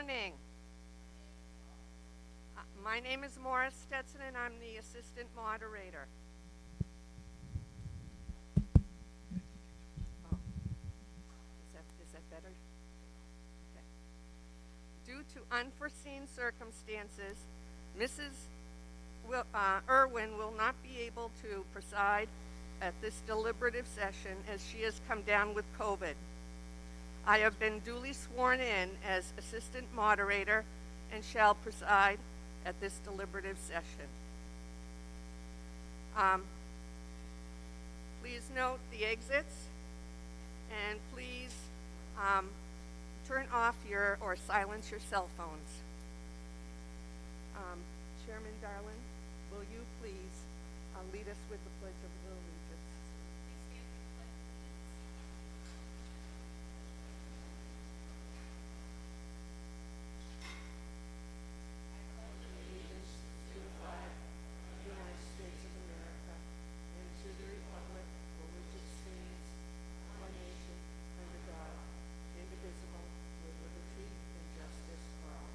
morning. My name is Morris Stetson, and I'm the assistant moderator. Oh, is that better? Okay. Due to unforeseen circumstances, Mrs. Irwin will not be able to preside at this deliberative session as she has come down with COVID. I have been duly sworn in as assistant moderator and shall preside at this deliberative session. Please note the exits, and please turn off or silence your cell phones. Chairman Darling, will you please lead us with the Pledge of Allegiance? Please stand for the Pledge of Allegiance. To the flag of the United States of America and to the republic for which it stands, one nation, under God, indivisible, with liberty and justice for all.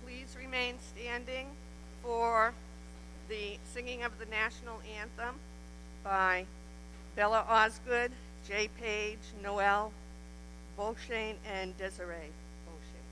Please remain standing for the singing of the national anthem by Bella Osgood, Jay Page, Noel Beauchesne, and Desiree Beauchesne.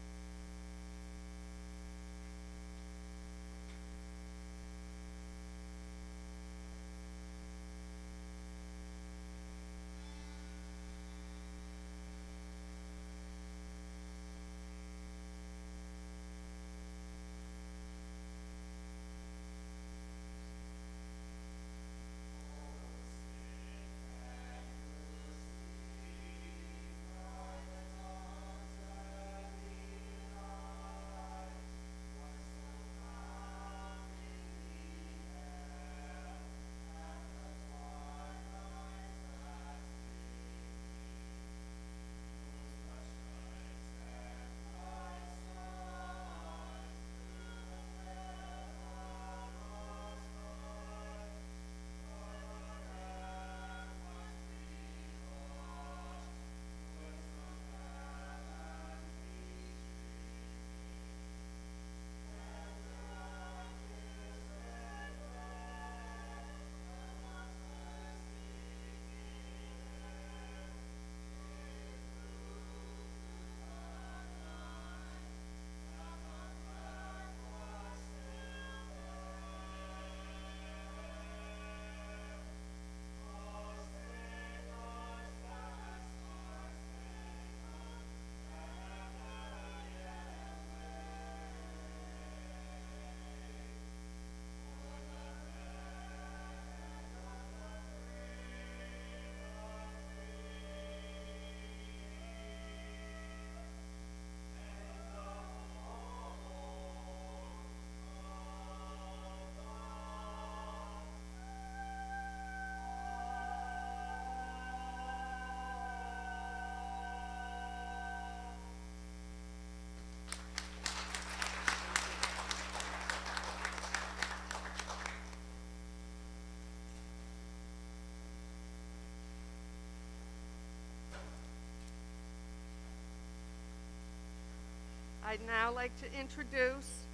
I'd now like to introduce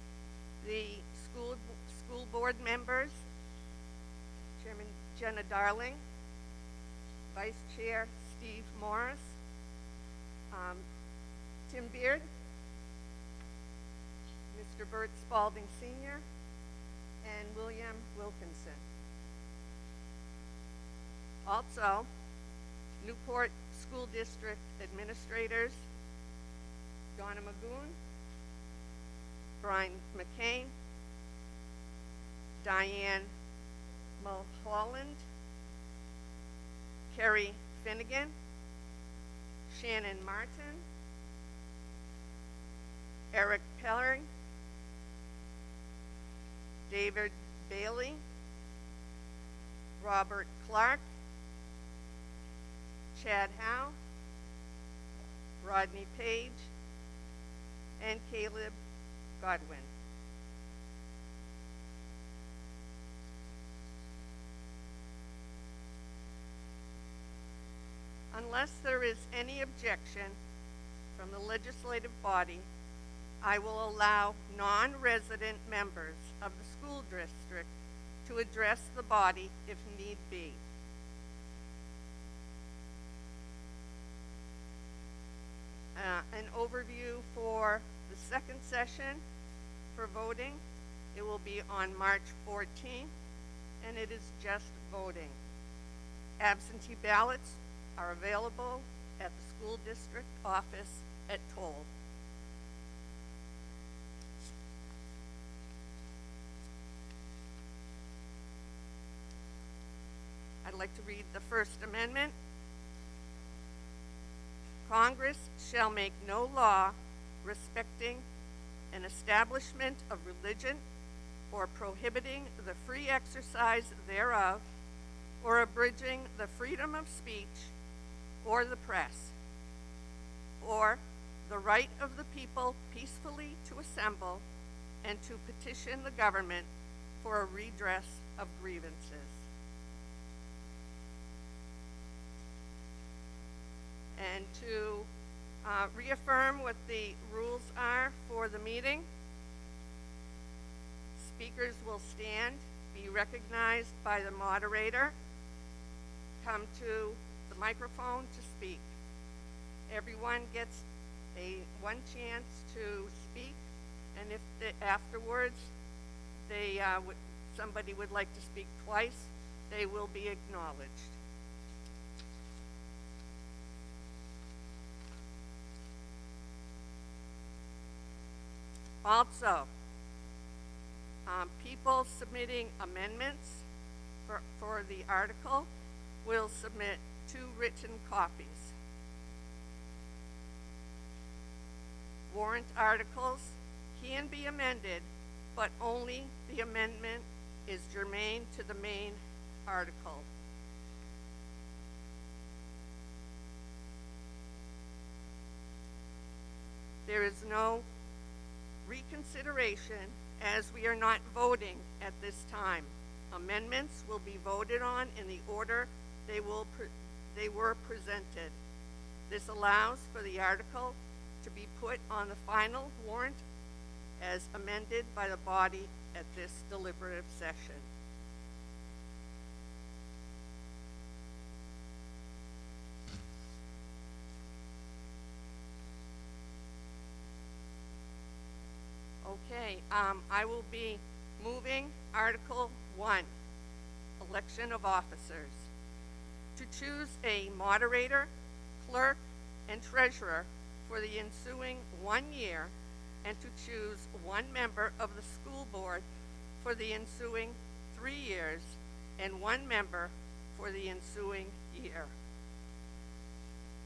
the school board members. Chairman Jenna Darling, Vice Chair Steve Morris, Tim Beard, Mr. Bert Spalding Sr., and William Wilkinson. Also, Newport School District administrators, Donna Magoon, Brian McCain, Diane Mulholland, Kerry Finnegan, Shannon Martin, Eric Pellering, David Bailey, Robert Clark, Chad Howe, Rodney Page, and Caleb Godwin. Unless there is any objection from the legislative body, I will allow non-resident members of the school district to address the body if need be. An overview for the second session for voting. It will be on March 14th, and it is just voting. Absentee ballots are available at the school district office at Toll. I'd like to read the First Amendment. Congress shall make no law respecting an establishment of religion or prohibiting the free exercise thereof or abridging the freedom of speech or the press or the right of the people peacefully to assemble and to petition the government for a redress of grievances. And to reaffirm what the rules are for the meeting, speakers will stand, be recognized by the moderator, come to the microphone to speak. Everyone gets one chance to speak, and if afterwards somebody would like to speak twice, they will be acknowledged. Also, people submitting amendments for the article will submit 2 written copies. Warrant articles can be amended, but only the amendment is germane to the main article. There is no reconsideration, as we are not voting at this time. Amendments will be voted on in the order they were presented. This allows for the article to be put on the final warrant as amended by the body at this deliberative session. Okay, I will be moving Article 1, Election of Officers. To choose a moderator, clerk, and treasurer for the ensuing 1 year, and to choose 1 member of the school board for the ensuing 3 years, and 1 member for the ensuing year.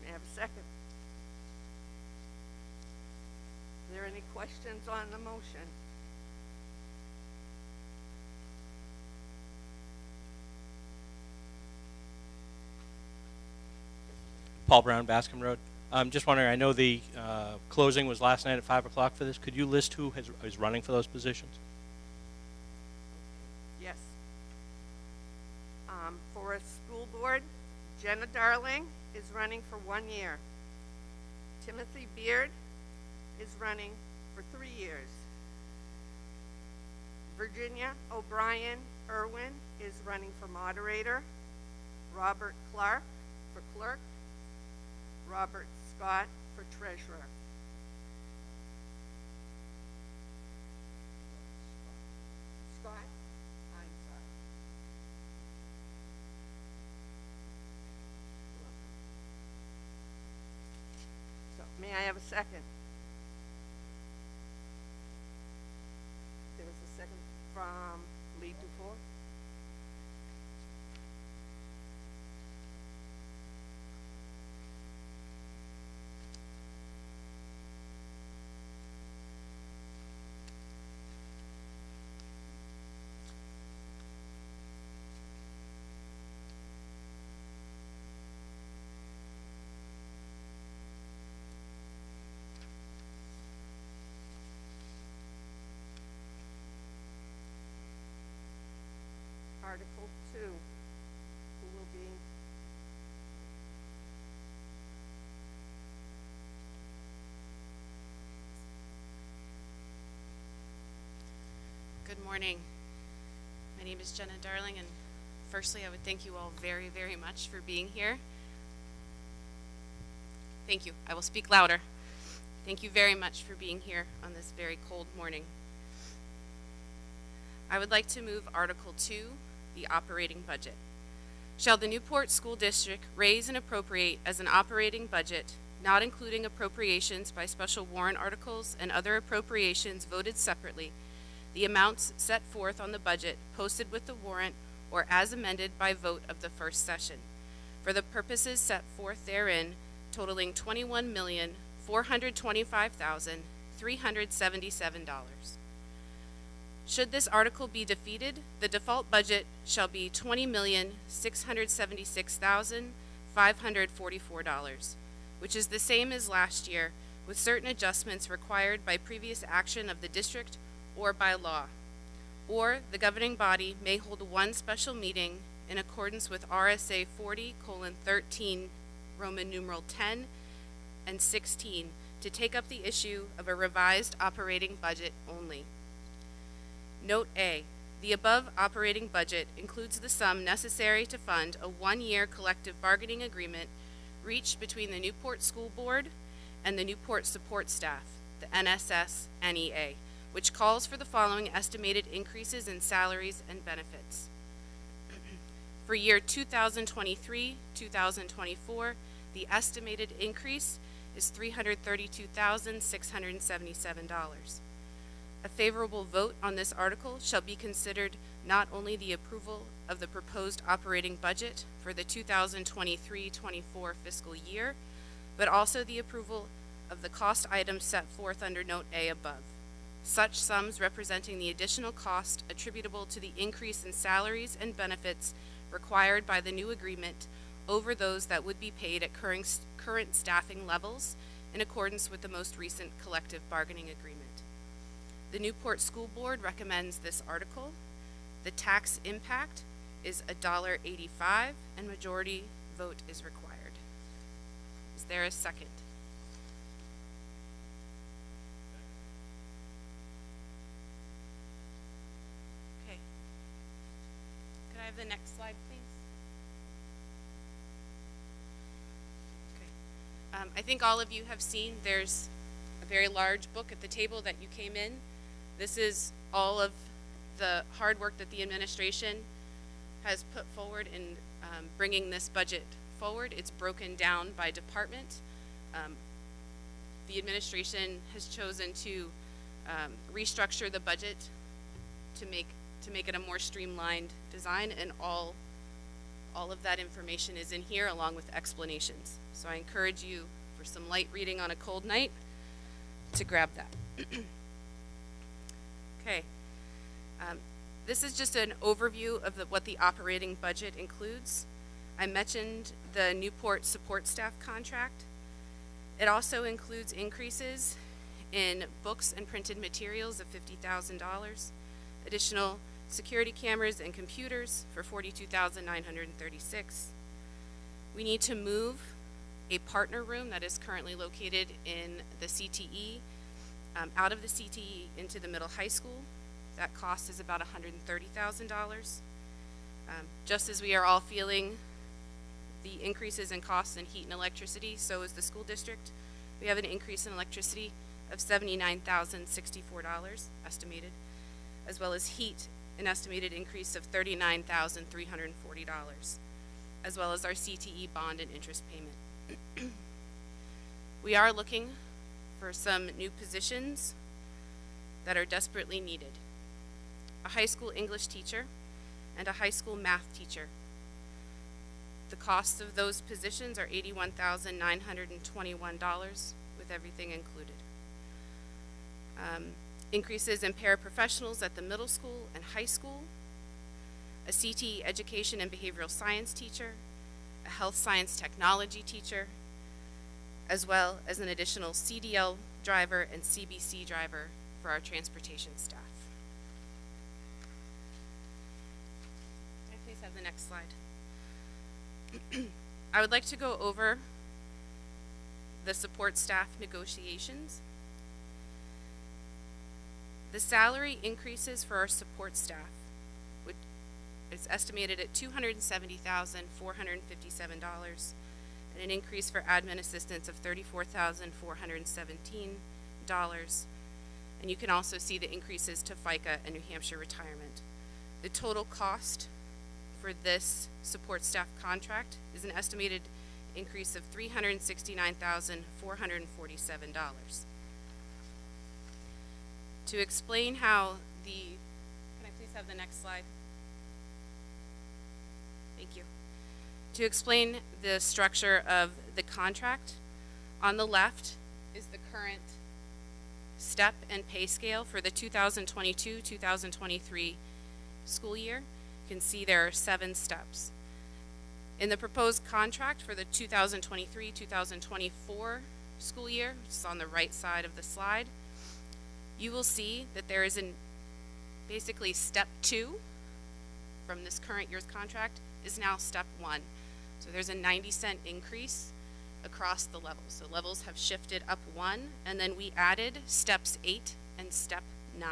May I have a second? Are there any questions on the motion? Paul Brown, Bascom Road. Just wondering, I know the closing was last night at 5 o'clock for this. Could you list who is running for those positions? Yes. For a school board, Jenna Darling is running for 1 year. Timothy Beard is running for 3 years. Virginia O'Brien Irwin is running for moderator. Robert Clark for clerk. Robert Scott for treasurer. Scott? I'm sorry. So, may I have a second? There was a second from Lee Dufour. morning. My name is Jenna Darling, and firstly, I would thank you all very, very much for being here. Thank you. I will speak louder. Thank you very much for being here on this very cold morning. I would like to move Article 2, the operating budget. Shall the Newport School District raise and appropriate as an operating budget, not including appropriations by special warrant articles and other appropriations voted separately, the amounts set forth on the budget posted with the warrant or as amended by vote of the first session, for the purposes set forth therein, totaling $21,425,377. Should this article be defeated, the default budget shall be $20,676,544, which is the same as last year, with certain adjustments required by previous action of the district or by law. Or the governing body may hold one special meeting in accordance with RSA 40:13, Roman numeral 10 and 16, to take up the issue of a revised operating budget only. Note A, the above operating budget includes the sum necessary to fund a one-year collective bargaining agreement reached between the Newport School Board and the Newport Support Staff, the NSS-NEA, which calls for the following estimated increases in salaries and benefits. For year 2023-2024, the estimated increase is $332,677. A favorable vote on this article shall be considered not only the approval of the proposed operating budget for the 2023-24 fiscal year, but also the approval of the cost items set forth under Note A above. Such sums representing the additional cost attributable to the increase in salaries and benefits required by the new agreement over those that would be paid at current staffing levels in accordance with the most recent collective bargaining agreement. The Newport School Board recommends this article. The tax impact is $1.85, and majority vote is required. Is there a second? Okay. Could I have the next slide, please? Okay. I think all of you have seen there's a very large book at the table that you came in. This is all of the hard work that the administration has put forward in bringing this budget forward. It's broken down by department. The administration has chosen to restructure the budget to make it a more streamlined design, and all of that information is in here along with explanations. So I encourage you, for some light reading on a cold night, to grab that. Okay. This is just an overview of what the operating budget includes. I mentioned the Newport support staff contract. It also includes increases in books and printed materials of $50,000, additional security cameras and computers for $42,936. We need to move a partner room that is currently located in the CTE out of the CTE into the middle high school. That cost is about $130,000. Just as we are all feeling the increases in costs in heat and electricity, so is the school district. We have an increase in electricity of $79,064 estimated, as well as heat, an estimated increase of $39,340, as well as our CTE bond and interest payment. We are looking for some new positions that are desperately needed. A high school English teacher and a high school math teacher. The costs of those positions are $81,921 with everything included. Increases in paraprofessionals at the middle school and high school, a CTE education and behavioral science teacher, a health science technology teacher, as well as an additional CDL driver and CBC driver for our transportation staff. Can I please have the next slide? I would like to go over the support staff negotiations. The salary increases for our support staff, which is estimated at $270,457, and an increase for admin assistants of $34,417. And you can also see the increases to FICA and New Hampshire retirement. The total cost for this support staff contract is an estimated increase of $369,447. To explain how can I please have the next slide? Thank you. To explain the structure of the contract, on the left is the current step and pay scale for the 2022-2023 school year. You can see there are 7 steps. In the proposed contract for the 2023-2024 school year, which is on the right side of the slide, you will see that there is basically step 2 from this current year's contract is now step 1. So there's a 90-cent increase across the levels. So levels have shifted up 1, and then we added steps 8 and step 9.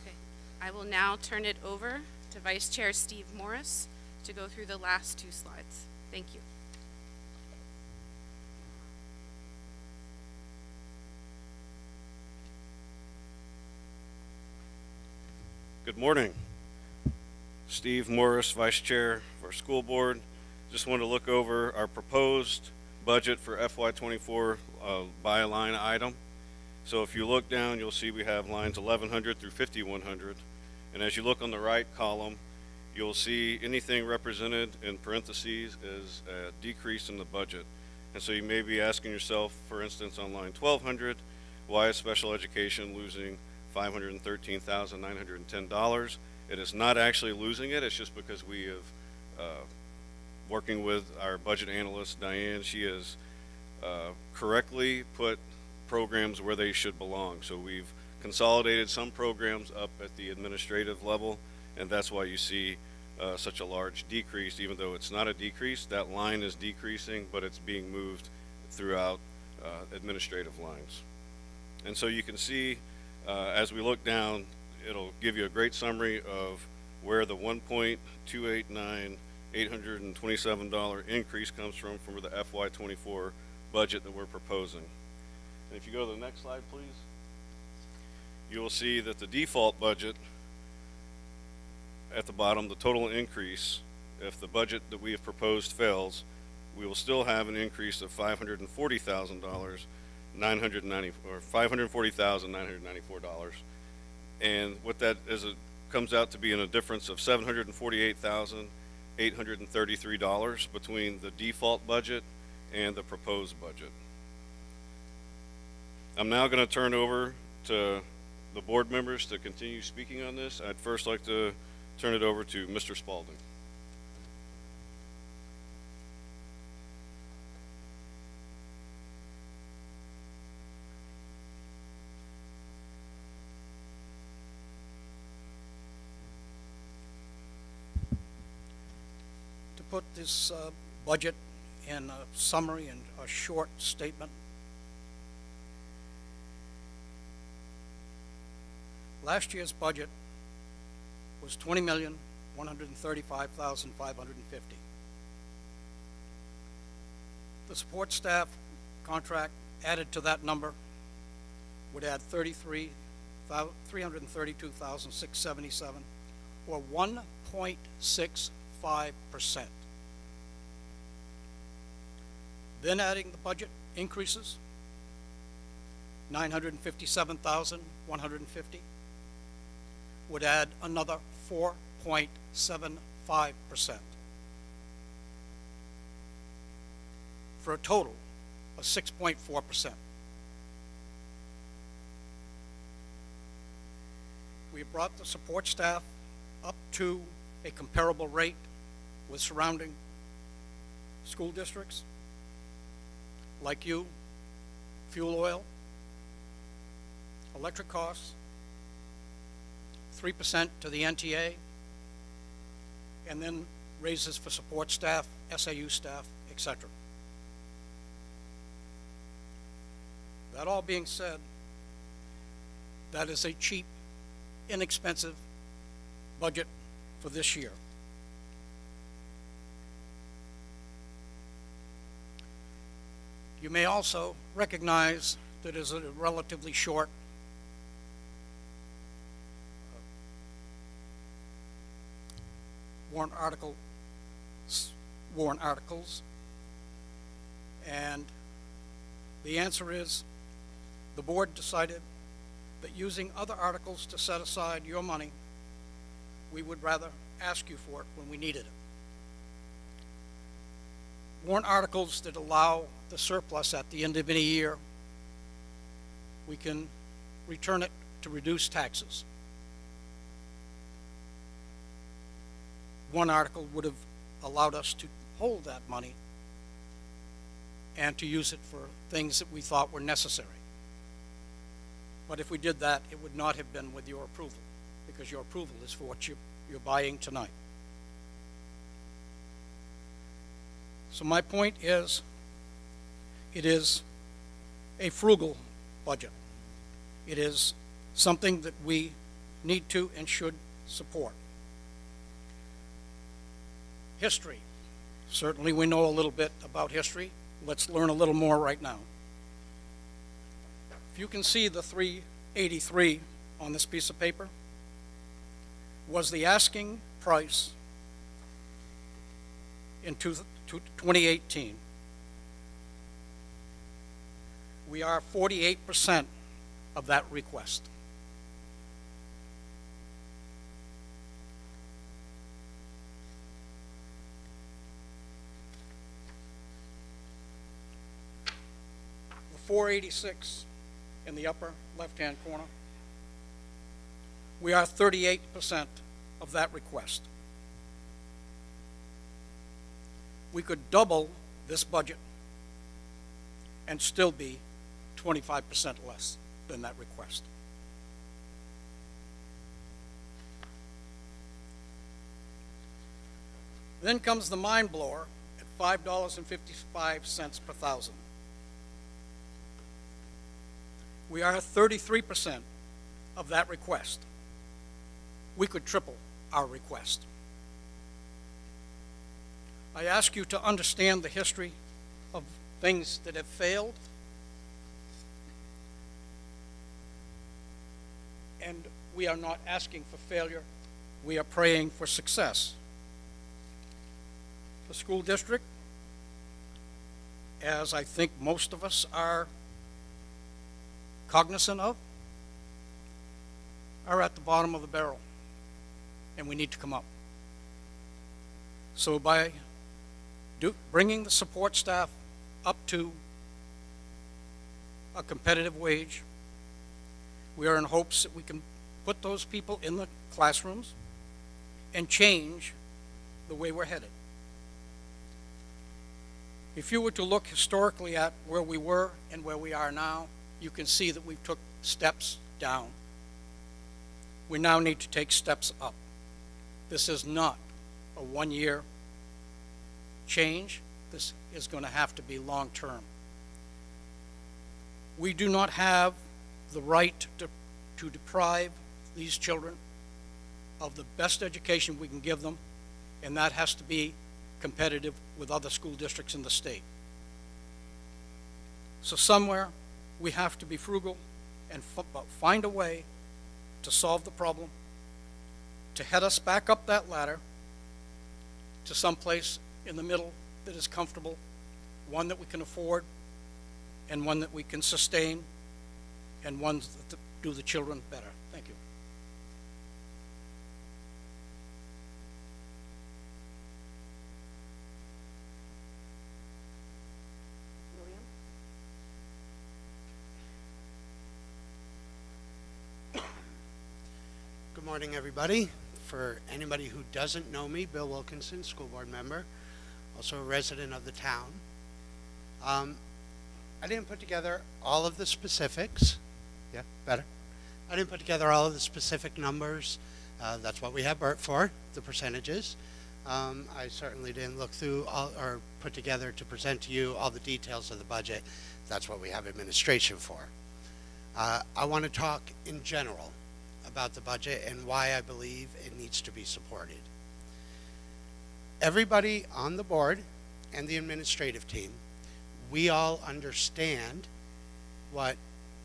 Okay, I will now turn it over to Vice Chair Steve Morris to go through the last 2 slides. Thank you. Good morning. Steve Morris, Vice Chair for School Board. Just wanted to look over our proposed budget for FY24 by a line item. So if you look down, you'll see we have lines 1100 through 5100. And as you look on the right column, you'll see anything represented in parentheses is a decrease in the budget. And so you may be asking yourself, for instance, on line 1200, why is special education losing $513,910? It is not actually losing it. It's just because we have, working with our budget analyst, Diane, she has correctly put programs where they should belong. So we've consolidated some programs up at the administrative level, and that's why you see such a large decrease. Even though it's not a decrease, that line is decreasing, but it's being moved throughout administrative lines. And so you can see as we look down, it'll give you a great summary of where the $1,289,827 increase comes from the FY24 budget that we're proposing. And if you go to the next slide, please, you will see that the default budget at the bottom, the total increase, if the budget that we have proposed fails, we will still have an increase of $540,994. And what that is, it comes out to be in a difference of $748,833 between the default budget and the proposed budget. I'm now going to turn over to the board members to continue speaking on this. I'd first like to turn it over to Mr. Spalding. Put this budget in a summary and a short statement. Last year's budget was $20,135,550. The support staff contract added to that number would add $332,677, or 1.65%. Then adding the budget increases, $957,150, would add another 4.75%, for a total of 6.4%. We brought the support staff up to a comparable rate with surrounding school districts like you, fuel oil, electric costs, 3% to the NTA, and then raises for support staff, SAU staff, etc. That all being said, that is a cheap, inexpensive budget for this year. You may also recognize that it is a relatively short warrant articles, and the answer is the board decided that using other articles to set aside your money, we would rather ask you for it when we needed it. Warrant articles that allow the surplus at the end of any year, we can return it to reduce taxes. One article would have allowed us to hold that money and to use it for things that we thought were necessary. But if we did that, it would not have been with your approval, because your approval is for what you're buying tonight. So my point is, it is a frugal budget. It is something that we need to and should support. History. Certainly we know a little bit about history. Let's learn a little more right now. If you can see the 383 on this piece of paper, was the asking price in 2018. We are 48% of that request. The 486 in the upper left-hand corner, we are 38% of that request. We could double this budget and still be 25% less than that request. Then comes the mind blower at $5.55 per thousand. We are 33% of that request. We could triple our request. I ask you to understand the history of things that have failed, and we are not asking for failure, we are praying for success. The school district, as I think most of us are cognizant of, are at the bottom of the barrel, and we need to come up. So by bringing the support staff up to a competitive wage, we are in hopes that we can put those people in the classrooms and change the way we're headed. If you were to look historically at where we were and where we are now, you can see that we took steps down. We now need to take steps up. This is not a one-year change. This is going to have to be long-term. We do not have the right to deprive these children of the best education we can give them, and that has to be competitive with other school districts in the state. So somewhere we have to be frugal and find a way to solve the problem, to head us back up that ladder to someplace in the middle that is comfortable, one that we can afford, and one that we can sustain, and ones that do the children better. Thank you. William? Good morning, everybody. For anybody who doesn't know me, Bill Wilkinson, school board member, also a resident of the town. I didn't put together all of the specifics. Yeah, better. I didn't put together all of the specific numbers. That's what we have Bert for, the percentages. I certainly didn't look through all, or put together to present to you all the details of the budget. That's what we have administration for. I want to talk in general about the budget and why I believe it needs to be supported. Everybody on the board and the administrative team, we all understand what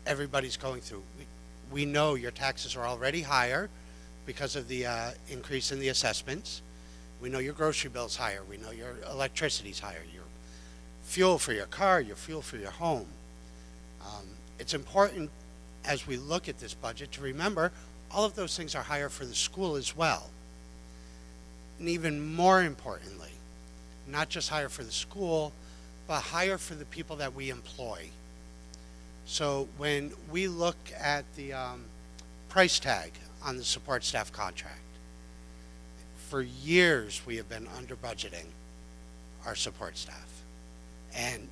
everybody's going through. We know your taxes are already higher because of the increase in the assessments. We know your grocery bill's higher. We know your electricity's higher. Your fuel for your car, your fuel for your home. It's important as we look at this budget to remember all of those things are higher for the school as well. And even more importantly, not just higher for the school, but higher for the people that we employ. So when we look at the price tag on the support staff contract, for years we have been under budgeting our support staff. And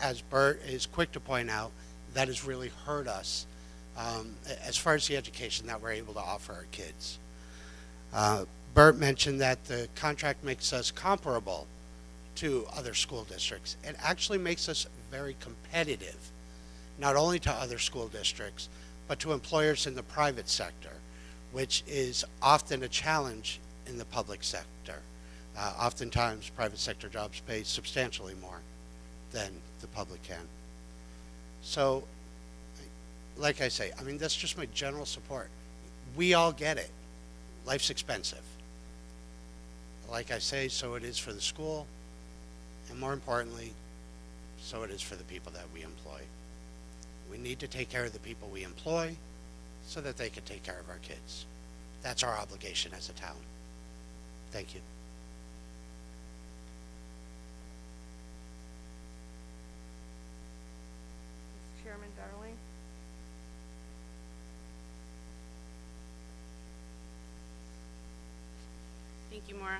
as Bert is quick to point out, that has really hurt us as far as the education that we're able to offer our kids. Bert mentioned that the contract makes us comparable to other school districts. It actually makes us very competitive, not only to other school districts, but to employers in the private sector, which is often a challenge in the public sector. Oftentimes, private sector jobs pay substantially more than the public can. So, like I say, I mean, that's just my general support. We all get it. Life's expensive. Like I say, so it is for the school, and more importantly, so it is for the people that we employ. We need to take care of the people we employ so that they can take care of our kids. That's our obligation as a town. Thank you. Mr. Chairman Darling? Thank you, Maura.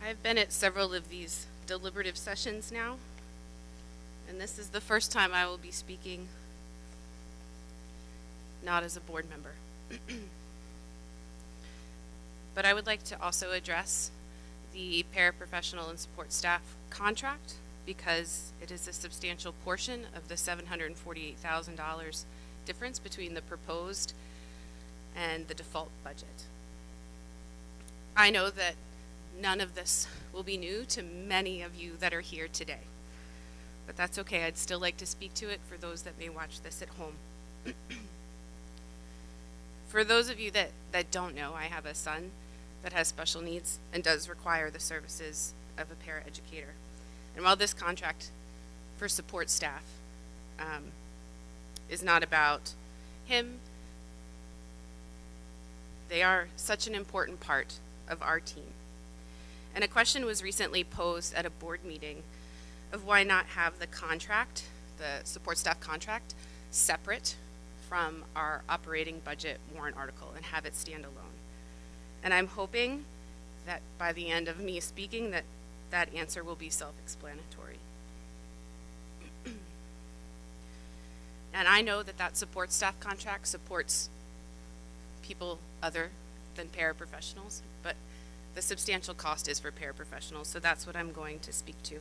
I've been at several of these deliberative sessions now, and this is the first time I will be speaking not as a board member. But I would like to also address the paraprofessional and support staff contract because it is a substantial portion of the $748,000 difference between the proposed and the default budget. I know that none of this will be new to many of you that are here today, but that's okay. I'd still like to speak to it for those that may watch this at home. For those of you that don't know, I have a son that has special needs and does require the services of a paraeducator. And while this contract for support staff is not about him, they are such an important part of our team. And a question was recently posed at a board meeting of why not have the contract, the support staff contract, separate from our operating budget warrant article and have it stand alone. And I'm hoping that by the end of me speaking that answer will be self-explanatory. And I know that support staff contract supports people other than paraprofessionals, but the substantial cost is for paraprofessionals, so that's what I'm going to speak to.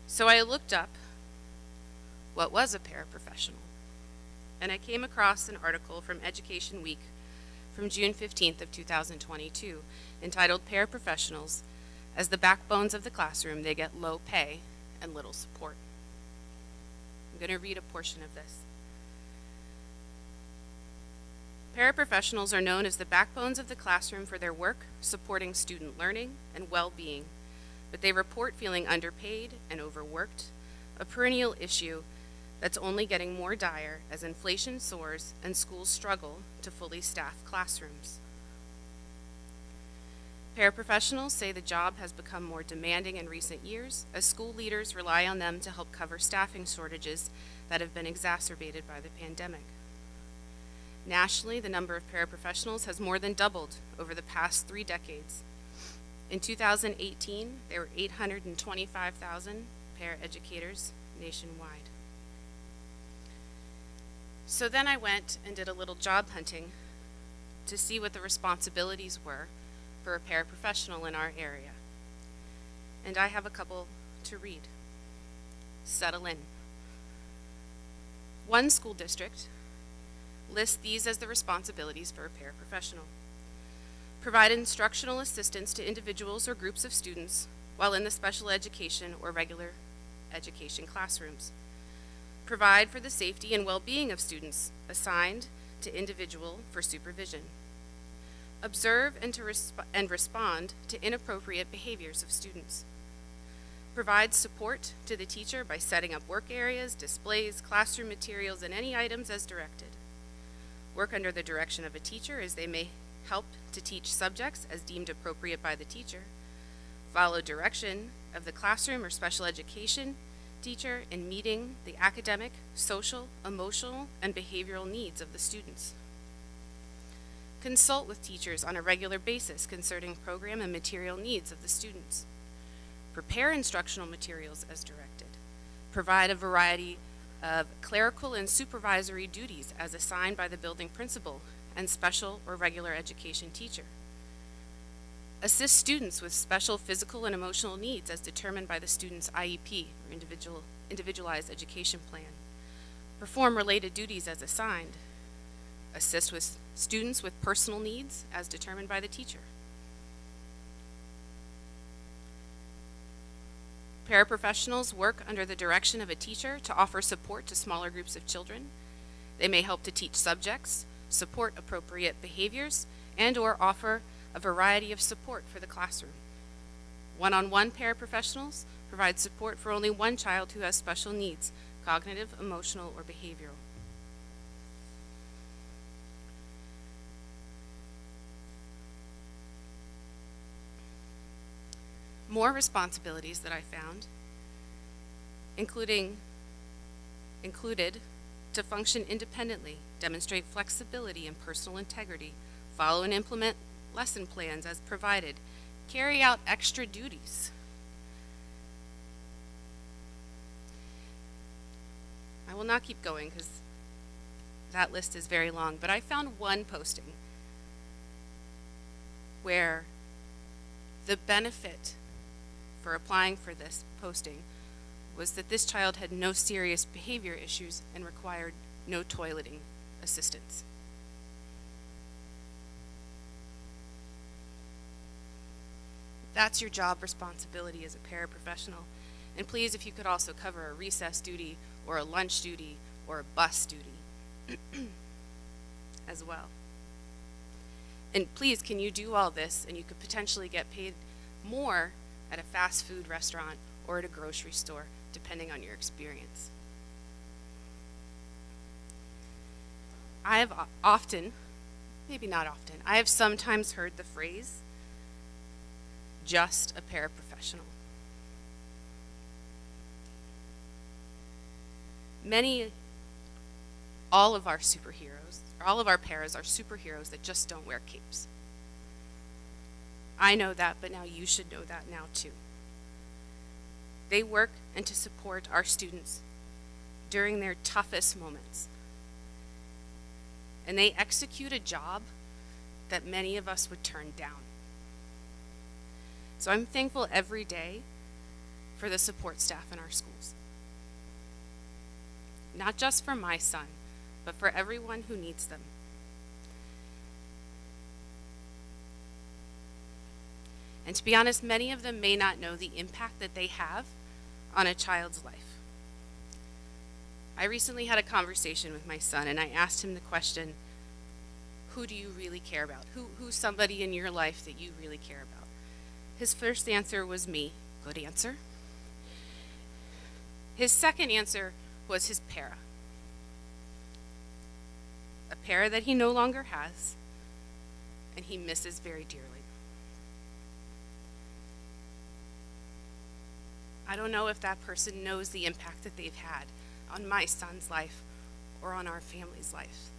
So I looked up what was a paraprofessional, and I came across an article from Education Week from June 15th of 2022 entitled Paraprofessionals, as the backbones of the classroom, they get low pay and little support. I'm going to read a portion of this. Paraprofessionals are known as the backbones of the classroom for their work supporting student learning and well-being, but they report feeling underpaid and overworked, a perennial issue that's only getting more dire as inflation soars and schools struggle to fully staff classrooms. Paraprofessionals say the job has become more demanding in recent years as school leaders rely on them to help cover staffing shortages that have been exacerbated by the pandemic. Nationally, the number of paraprofessionals has more than doubled over the past 3 decades, In 2018, there were 825,000 paraeducators nationwide. So then I went and did a little job hunting to see what the responsibilities were for a paraprofessional in our area. And I have a couple to read. Settle in. One school district lists these as the responsibilities for a paraprofessional. Provide instructional assistance to individuals or groups of students while in the special education or regular education classrooms. Provide for the safety and well-being of students assigned to individual for supervision. Observe and respond to inappropriate behaviors of students. Provide support to the teacher by setting up work areas, displays, classroom materials, and any items as directed. Work under the direction of a teacher as they may help to teach subjects as deemed appropriate by the teacher. Follow direction of the classroom or special education teacher in meeting the academic, social, emotional, and behavioral needs of the students. Consult with teachers on a regular basis concerning program and material needs of the students. Prepare instructional materials as directed. Provide a variety of clerical and supervisory duties as assigned by the building principal and special or regular education teacher. Assist students with special physical and emotional needs as determined by the student's IEP or individualized education plan. Perform related duties as assigned. Assist with students with personal needs as determined by the teacher. Paraprofessionals work under the direction of a teacher to offer support to smaller groups of children. They may help to teach subjects, support appropriate behaviors, and/or offer a variety of support for the classroom. One-on-one paraprofessionals provide support for only one child who has special needs, cognitive, emotional, or behavioral. More responsibilities that I found included to function independently, demonstrate flexibility and personal integrity, follow and implement lesson plans as provided, carry out extra duties. I will not keep going because that list is very long, but I found one posting where the benefit for applying for this posting was that this child had no serious behavior issues and required no toileting assistance. That's your job responsibility as a paraprofessional. And please, if you could also cover a recess duty or a lunch duty or a bus duty as well. And please, can you do all this and you could potentially get paid more at a fast food restaurant or at a grocery store, depending on your experience. I have often, maybe not often, I have sometimes heard the phrase, just a paraprofessional. All of our superheroes, all of our paras are superheroes that just don't wear capes. I know that, but now you should know that now too. They work and to support our students during their toughest moments. And they execute a job that many of us would turn down. So I'm thankful every day for the support staff in our schools. Not just for my son, but for everyone who needs them. And to be honest, many of them may not know the impact that they have on a child's life. I recently had a conversation with my son and I asked him the question, who do you really care about? Who's somebody in your life that you really care about? His first answer was me. Good answer. His second answer was his para. A para that he no longer has and he misses very dearly. I don't know if that person knows the impact that they've had on my son's life or on our family's life.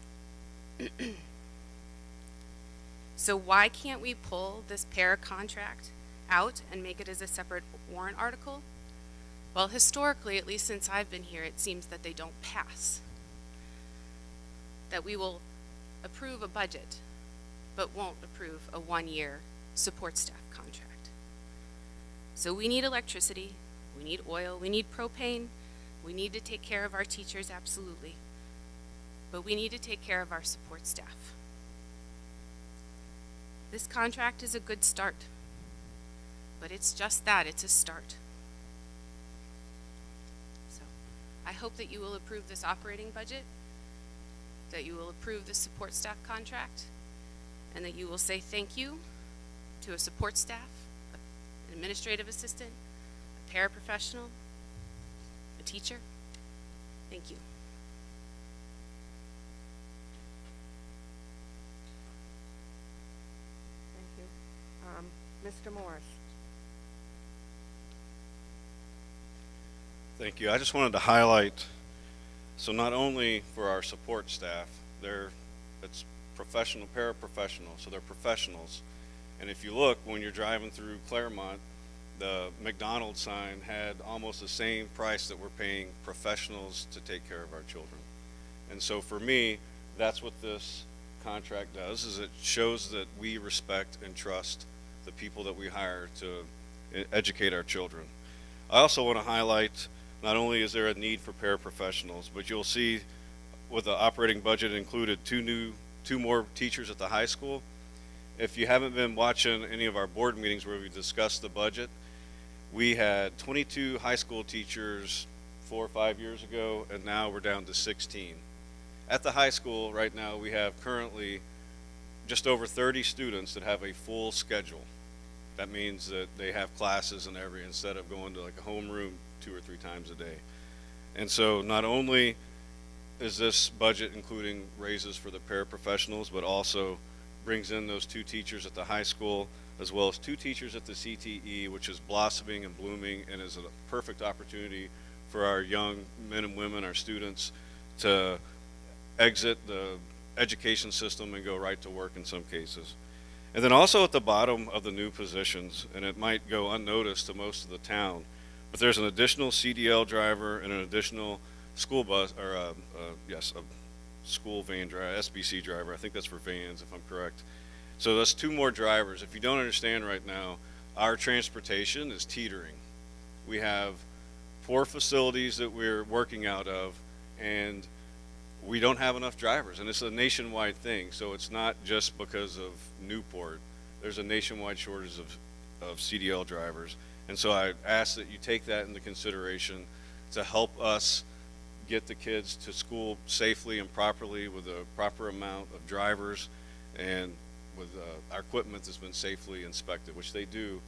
So why can't we pull this para contract out and make it as a separate warrant article? Well, historically, at least since I've been here, it seems that they don't pass. That we will approve a budget, but won't approve a one-year support staff contract. So we need electricity, we need oil, we need propane, we need to take care of our teachers, absolutely. But we need to take care of our support staff. This contract is a good start, but it's just that, it's a start. So I hope that you will approve this operating budget, that you will approve the support staff contract, and that you will say thank you to a support staff, an administrative assistant, a paraprofessional, a teacher. Thank you. Thank you. Mr. Morris. Thank you. I just wanted to highlight, so not only for our support staff, it's professional, paraprofessional, so they're professionals. And if you look, when you're driving through Claremont, the McDonald's sign had almost the same price that we're paying professionals to take care of our children. And so for me, that's what this contract does, is it shows that we respect and trust the people that we hire to educate our children. I also want to highlight, not only is there a need for paraprofessionals, but you'll see with the operating budget included two more teachers at the high school. If you haven't been watching any of our board meetings where we discussed the budget, we had 22 high school teachers 4 or 5 years ago, and now we're down to 16. At the high school right now, we have currently just over 30 students that have a full schedule. That means that they have classes and instead of going to like a homeroom 2 or 3 times a day. And so not only is this budget including raises for the paraprofessionals, but also brings in those 2 teachers at the high school, as well as 2 teachers at the CTE, which is blossoming and blooming and is a perfect opportunity for our young men and women, our students, to exit the education system and go right to work in some cases. And then also at the bottom of the new positions, and it might go unnoticed to most of the town, but there's an additional CDL driver and an additional school bus, or a school van driver, SBC driver. I think that's for vans, if I'm correct. So that's 2 more drivers. If you don't understand right now, our transportation is teetering. We have 4 facilities that we're working out of, and we don't have enough drivers, and it's a nationwide thing. So it's not just because of Newport. There's a nationwide shortage of CDL drivers. And so I ask that you take that into consideration to help us get the kids to school safely and properly with a proper amount of drivers and with our equipment that's been safely inspected, which they do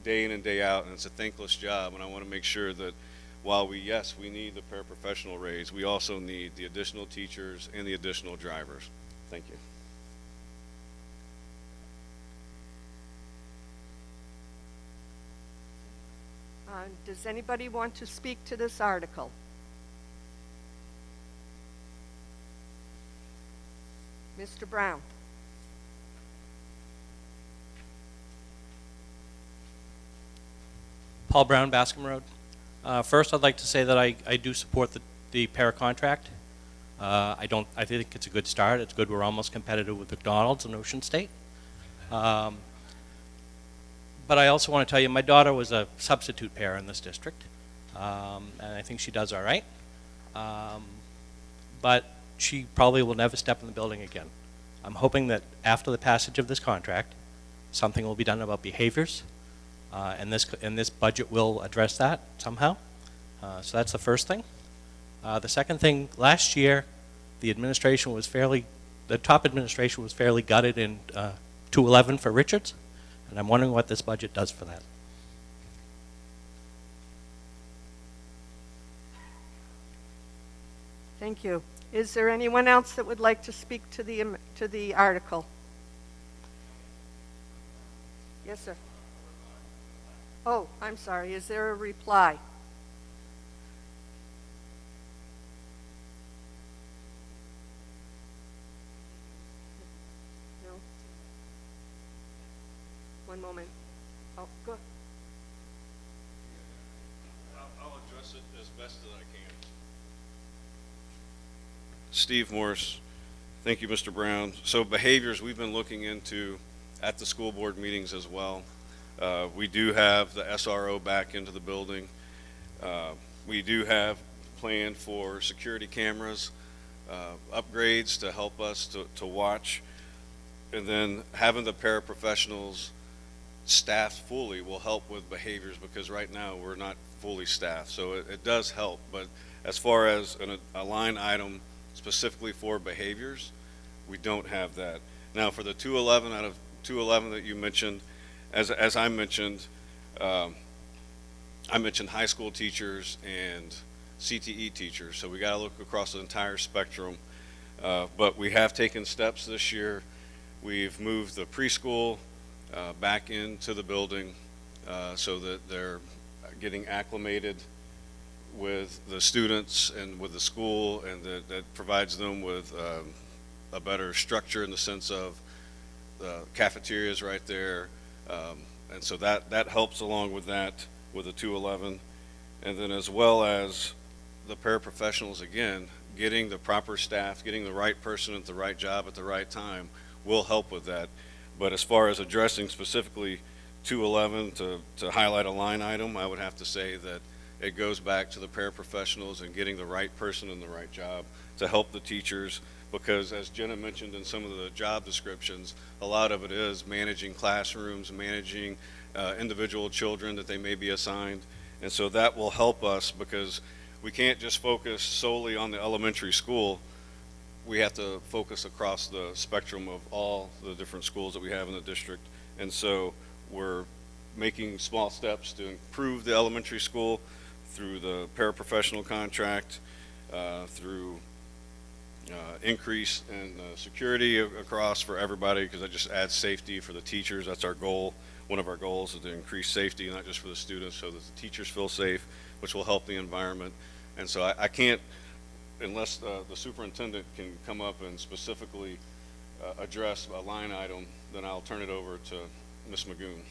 day in and day out, and it's a thankless job. And I want to make sure that while we need the paraprofessional raise, we also need the additional teachers and the additional drivers. Thank you. Does anybody want to speak to this article? Mr. Brown. Paul Brown, Bascom Road. First, I'd like to say that I do support the para contract. I think it's a good start. It's good we're almost competitive with McDonald's and Ocean State. But I also want to tell you, my daughter was a substitute para in this district, and I think she does all right. But she probably will never step in the building again. I'm hoping that after the passage of this contract, something will be done about behaviors, and this budget will address that somehow. So that's the first thing. The second thing, last year, the top administration was fairly gutted in 211 for Richards, and I'm wondering what this budget does for that. Thank you. Is there anyone else that would like to speak to the article? Yes, sir. Oh, I'm sorry. Is there a reply? No. One moment. Oh, good. best that I can. Steve Morse. Thank you, Mr. Brown. So behaviors we've been looking into at the school board meetings as well. We do have the SRO back into the building. We do have planned for security cameras, upgrades to help us to watch. And then having the paraprofessionals staffed fully will help with behaviors, because right now we're not fully staffed. So it does help, but as far as a line item specifically for behaviors, we don't have that. Now for the 211 out of 211 that you mentioned, as I mentioned high school teachers and CTE teachers, so we got to look across the entire spectrum. But we have taken steps this year. We've moved the preschool back into the building so that they're getting acclimated with the students and with the school, and that provides them with a better structure in the sense of the cafeterias right there. And so that helps along with that, with the 211. And then as well as the paraprofessionals, again, getting the proper staff, getting the right person at the right job at the right time will help with that. But as far as addressing specifically 211 to highlight a line item, I would have to say that it goes back to the paraprofessionals and getting the right person in the right job to help the teachers, because as Jenna mentioned in some of the job descriptions, a lot of it is managing classrooms, managing individual children that they may be assigned. And so that will help us, because we can't just focus solely on the elementary school. We have to focus across the spectrum of all the different schools that we have in the district. And so we're making small steps to improve the elementary school through the paraprofessional contract, through increase in security across for everybody, because that just adds safety for the teachers. That's our goal. One of our goals is to increase safety, not just for the students, so that the teachers feel safe, which will help the environment. And so I can't, unless the superintendent can come up and specifically address a line item, then I'll turn it over to Ms. Magoon.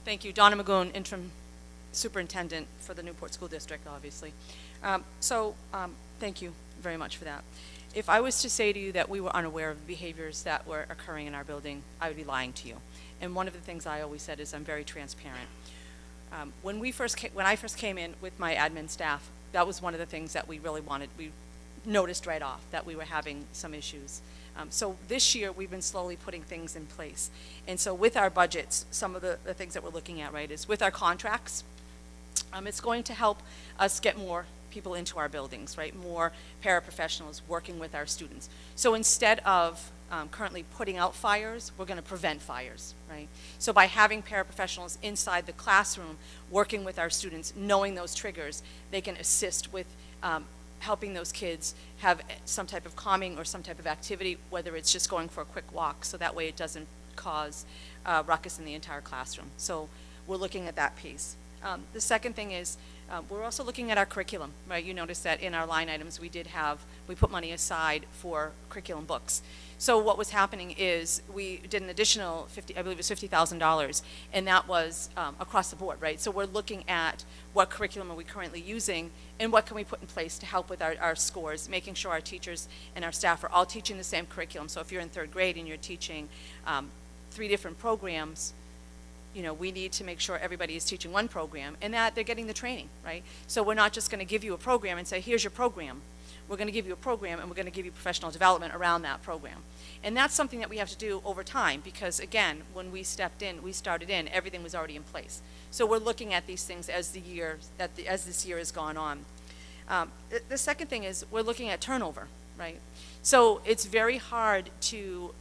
Thank you. Donna Magoon, interim superintendent for the Newport School District, obviously. Thank you very much for that. If I was to say to you that we were unaware of behaviors that were occurring in our building, I would be lying to you. And one of the things I always said is I'm very transparent. When I first came in with my admin staff, that was one of the things that we really wanted. We noticed right off that we were having some issues. So this year, we've been slowly putting things in place. And so with our budgets, some of the things that we're looking at, right, is with our contracts, it's going to help us get more people into our buildings, right, more paraprofessionals working with our students. So instead of currently putting out fires, we're going to prevent fires, right? So by having paraprofessionals inside the classroom working with our students, knowing those triggers, they can assist with helping those kids have some type of calming or some type of activity, whether it's just going for a quick walk, so that way it doesn't cause ruckus in the entire classroom. So we're looking at that piece. The second thing is we're also looking at our curriculum, right? You notice that in our line items we put money aside for curriculum books. So what was happening is we did an additional I believe it was $50,000, and that was across the board, right? So we're looking at what curriculum are we currently using and what can we put in place to help with our scores, making sure our teachers and our staff are all teaching the same curriculum. So if you're in third grade and you're teaching 3 different programs, you know, we need to make sure everybody is teaching one program and that they're getting the training, right? So we're not just going to give you a program and say, here's your program. We're going to give you a program and we're going to give you professional development around that program. And that's something that we have to do over time because, again, when we started in, everything was already in place. So we're looking at these things as as this year has gone on. The second thing is we're looking at turnover, right? So it's very hard to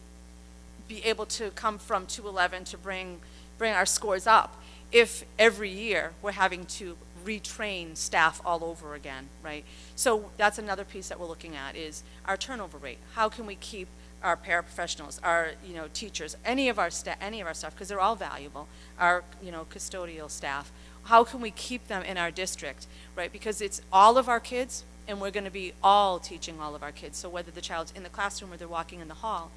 be able to come from 211 to bring our scores up if every year we're having to retrain staff all over again, right? So that's another piece that we're looking at is our turnover rate. How can we keep our paraprofessionals, our, teachers, any of our staff, because they're all valuable, our, custodial staff, how can we keep them in our district, right? Because it's all of our kids, and we're going to be all teaching all of our kids. So whether the child's in the classroom or they're walking in the hall,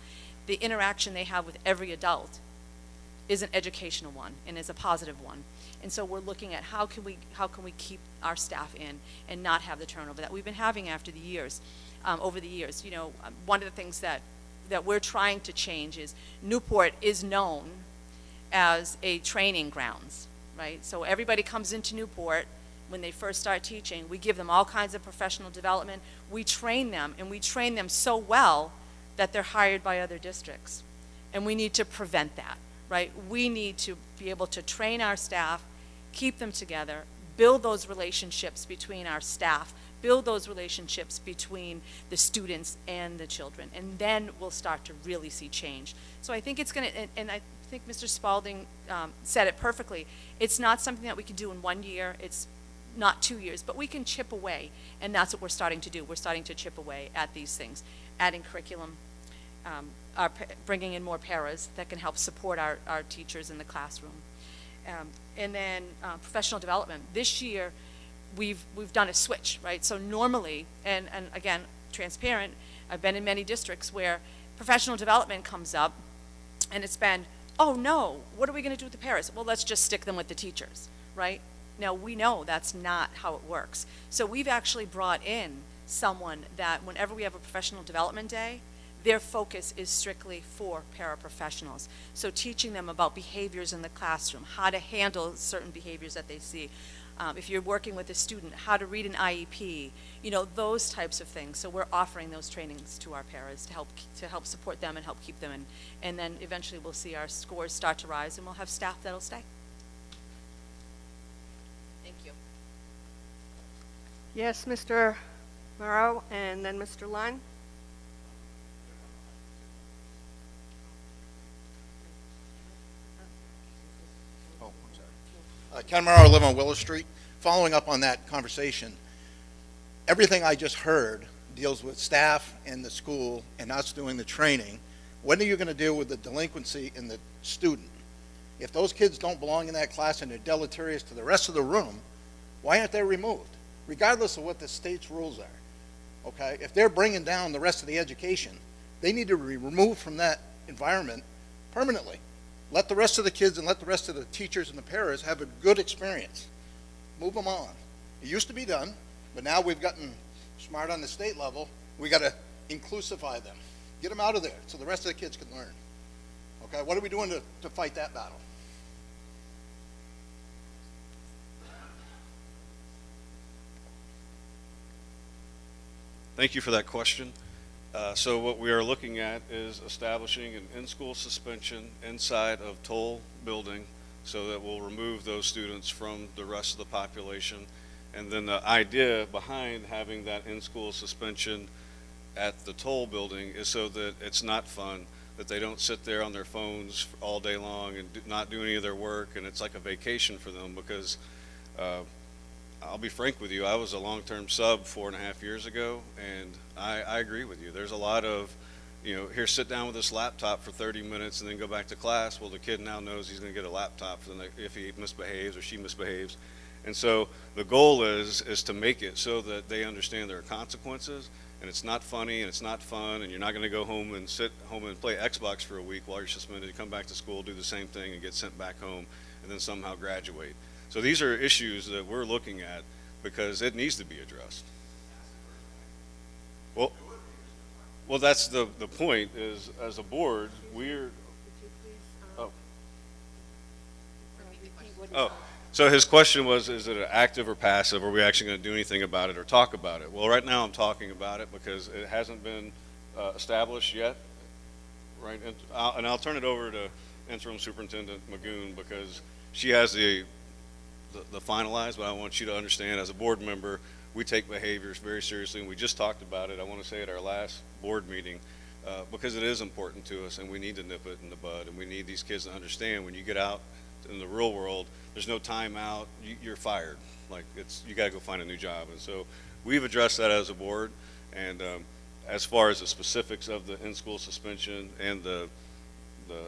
the interaction they have with every adult is an educational one and is a positive one. And so we're looking at how can we keep our staff in and not have the turnover that we've been having over the years. One of the things that we're trying to change is Newport is known as a training grounds, right? So everybody comes into Newport when they first start teaching. We give them all kinds of professional development. We train them, and we train them so well that they're hired by other districts. And we need to prevent that, right? We need to be able to train our staff, keep them together, build those relationships between our staff, build those relationships between the students and the children, and then we'll start to really see change. So I think it's going to, and I think Mr. Spalding said it perfectly, it's not something that we can do in 1 year, it's not 2 years, but we can chip away, and that's what we're starting to do. We're starting to chip away at these things, adding curriculum, bringing in more paras that can help support our teachers in the classroom. And then professional development. This year, we've done a switch, right? So normally, and again, transparent, I've been in many districts where professional development comes up, and it's been, oh no, what are we going to do with the paras? Well, let's just stick them with the teachers, right? Now, we know that's not how it works. So we've actually brought in someone that whenever we have a professional development day, their focus is strictly for paraprofessionals. So teaching them about behaviors in the classroom, how to handle certain behaviors that they see. If you're working with a student, how to read an IEP, those types of things. So we're offering those trainings to our paras to help support them and help keep them in. And then eventually we'll see our scores start to rise, and we'll have staff that'll stay. Thank you. Yes, Mr. Morrow, and then Mr. Lund. Oh, I'm sorry. Ken Morrow, I live on Willow Street. Following up on that conversation, everything I just heard deals with staff and the school and us doing the training. When are you going to deal with the delinquency in the student? If those kids don't belong in that class and they're deleterious to the rest of the room, why aren't they removed? Regardless of what the state's rules are, okay? If they're bringing down the rest of the education, they need to be removed from that environment permanently. Let the rest of the kids and let the rest of the teachers and the paras have a good experience. Move them on. It used to be done, but now we've gotten smart on the state level. We got to inclusify them. Get them out of there so the rest of the kids can learn. Okay, what are we doing to fight that battle? Thank you for that question. So what we are looking at is establishing an in-school suspension inside of Toll building so that we'll remove those students from the rest of the population. And then the idea behind having that in-school suspension at the Toll building is so that it's not fun, that they don't sit there on their phones all day long and not do any of their work, and it's like a vacation for them because I'll be frank with you, I was a long-term sub 4.5 years ago, and I agree with you. There's a lot of, here, sit down with this laptop for 30 minutes and then go back to class. Well, the kid now knows he's going to get a laptop if he misbehaves or she misbehaves. And so the goal is to make it so that they understand there are consequences, and it's not funny and it's not fun, and you're not going to go home and sit home and play Xbox for a week while you're suspended. You come back to school, do the same thing, and get sent back home, and then somehow graduate. So these are issues that we're looking at because it needs to be addressed. Well, that's the point is, as a board, we're, so his question was, is it active or passive? Are we actually going to do anything about it or talk about it? Well, right now I'm talking about it because it hasn't been established yet, right? And I'll turn it over to Interim Superintendent Magoon because she has the finalized, but I want you to understand as a board member, we take behaviors very seriously, and we just talked about it, I want to say at our last board meeting, because it is important to us, and we need to nip it in the bud, and we need these kids to understand when you get out in the real world, there's no timeout, you're fired. Like, you gotta go find a new job. And so we've addressed that as a board, and as far as the specifics of the in-school suspension and the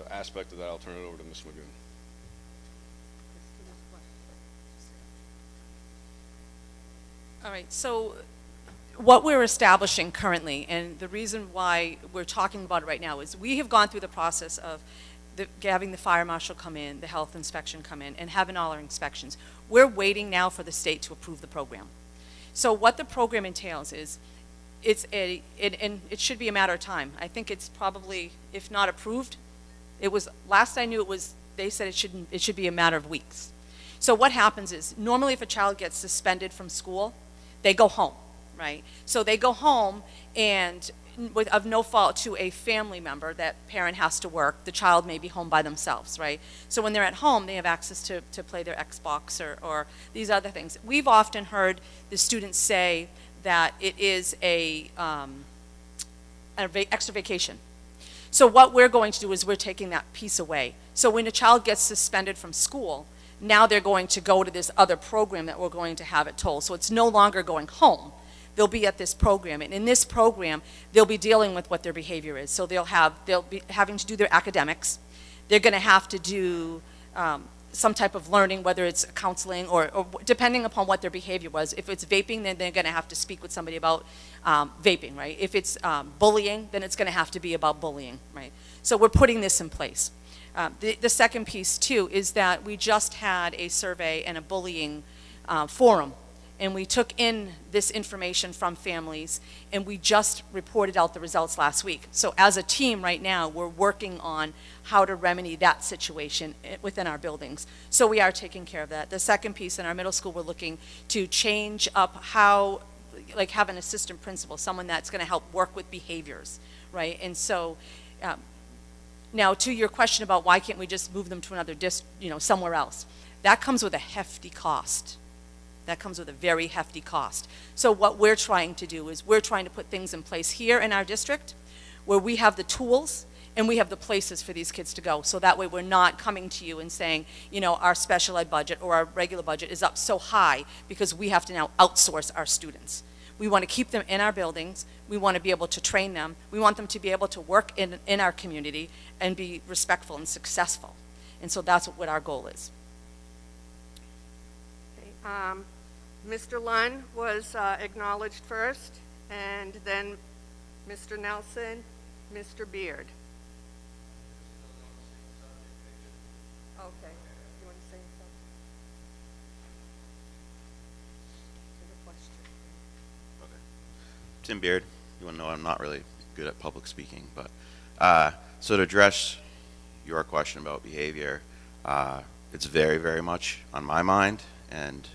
aspect of that, I'll turn it over to Ms. Magoon. All right, so what we're establishing currently, and the reason why we're talking about it right now, is we have gone through the process of having the fire marshal come in, the health inspection come in, and having all our inspections. We're waiting now for the state to approve the program. So what the program entails is, and it should be a matter of time. I think it's probably, if not approved, last I knew they said it should be a matter of weeks. So what happens is, normally if a child gets suspended from school, they go home, right? So they go home, and of no fault to a family member, that parent has to work, the child may be home by themselves, right? So when they're at home, they have access to play their Xbox or these other things. We've often heard the students say that it is an extra vacation. So what we're going to do is we're taking that piece away. So when a child gets suspended from school, now they're going to go to this other program that we're going to have at Toll. So it's no longer going home. They'll be at this program, and in this program, they'll be dealing with what their behavior is. So they'll be having to do their academics. They're going to have to do some type of learning, whether it's counseling or depending upon what their behavior was. If it's vaping, then they're going to have to speak with somebody about vaping, right? If it's bullying, then it's going to have to be about bullying, right? So we're putting this in place. The second piece, too, is that we just had a survey and a bullying forum, and we took in this information from families, and we just reported out the results last week. So as a team right now, we're working on how to remedy that situation within our buildings. So we are taking care of that. The second piece, in our middle school, we're looking to change up how, like, have an assistant principal, someone that's going to help work with behaviors, right? And so now to your question about why can't we just move them to another somewhere else, that comes with a hefty cost. That comes with a very hefty cost. So what we're trying to do is we're trying to put things in place here in our district where we have the tools and we have the places for these kids to go. So that way we're not coming to you and saying, our special ed budget or our regular budget is up so high because we have to now outsource our students. We want to keep them in our buildings. We want to be able to train them. We want them to be able to work in our community and be respectful and successful. And so that's what our goal is. Okay, Mr. Lunn was acknowledged first, and then Mr. Nelson, Mr. Beard. Okay, you want to say something? Tim Beard. You want to know I'm not really good at public speaking, but so to address your question about behavior, it's very, very much on my mind, and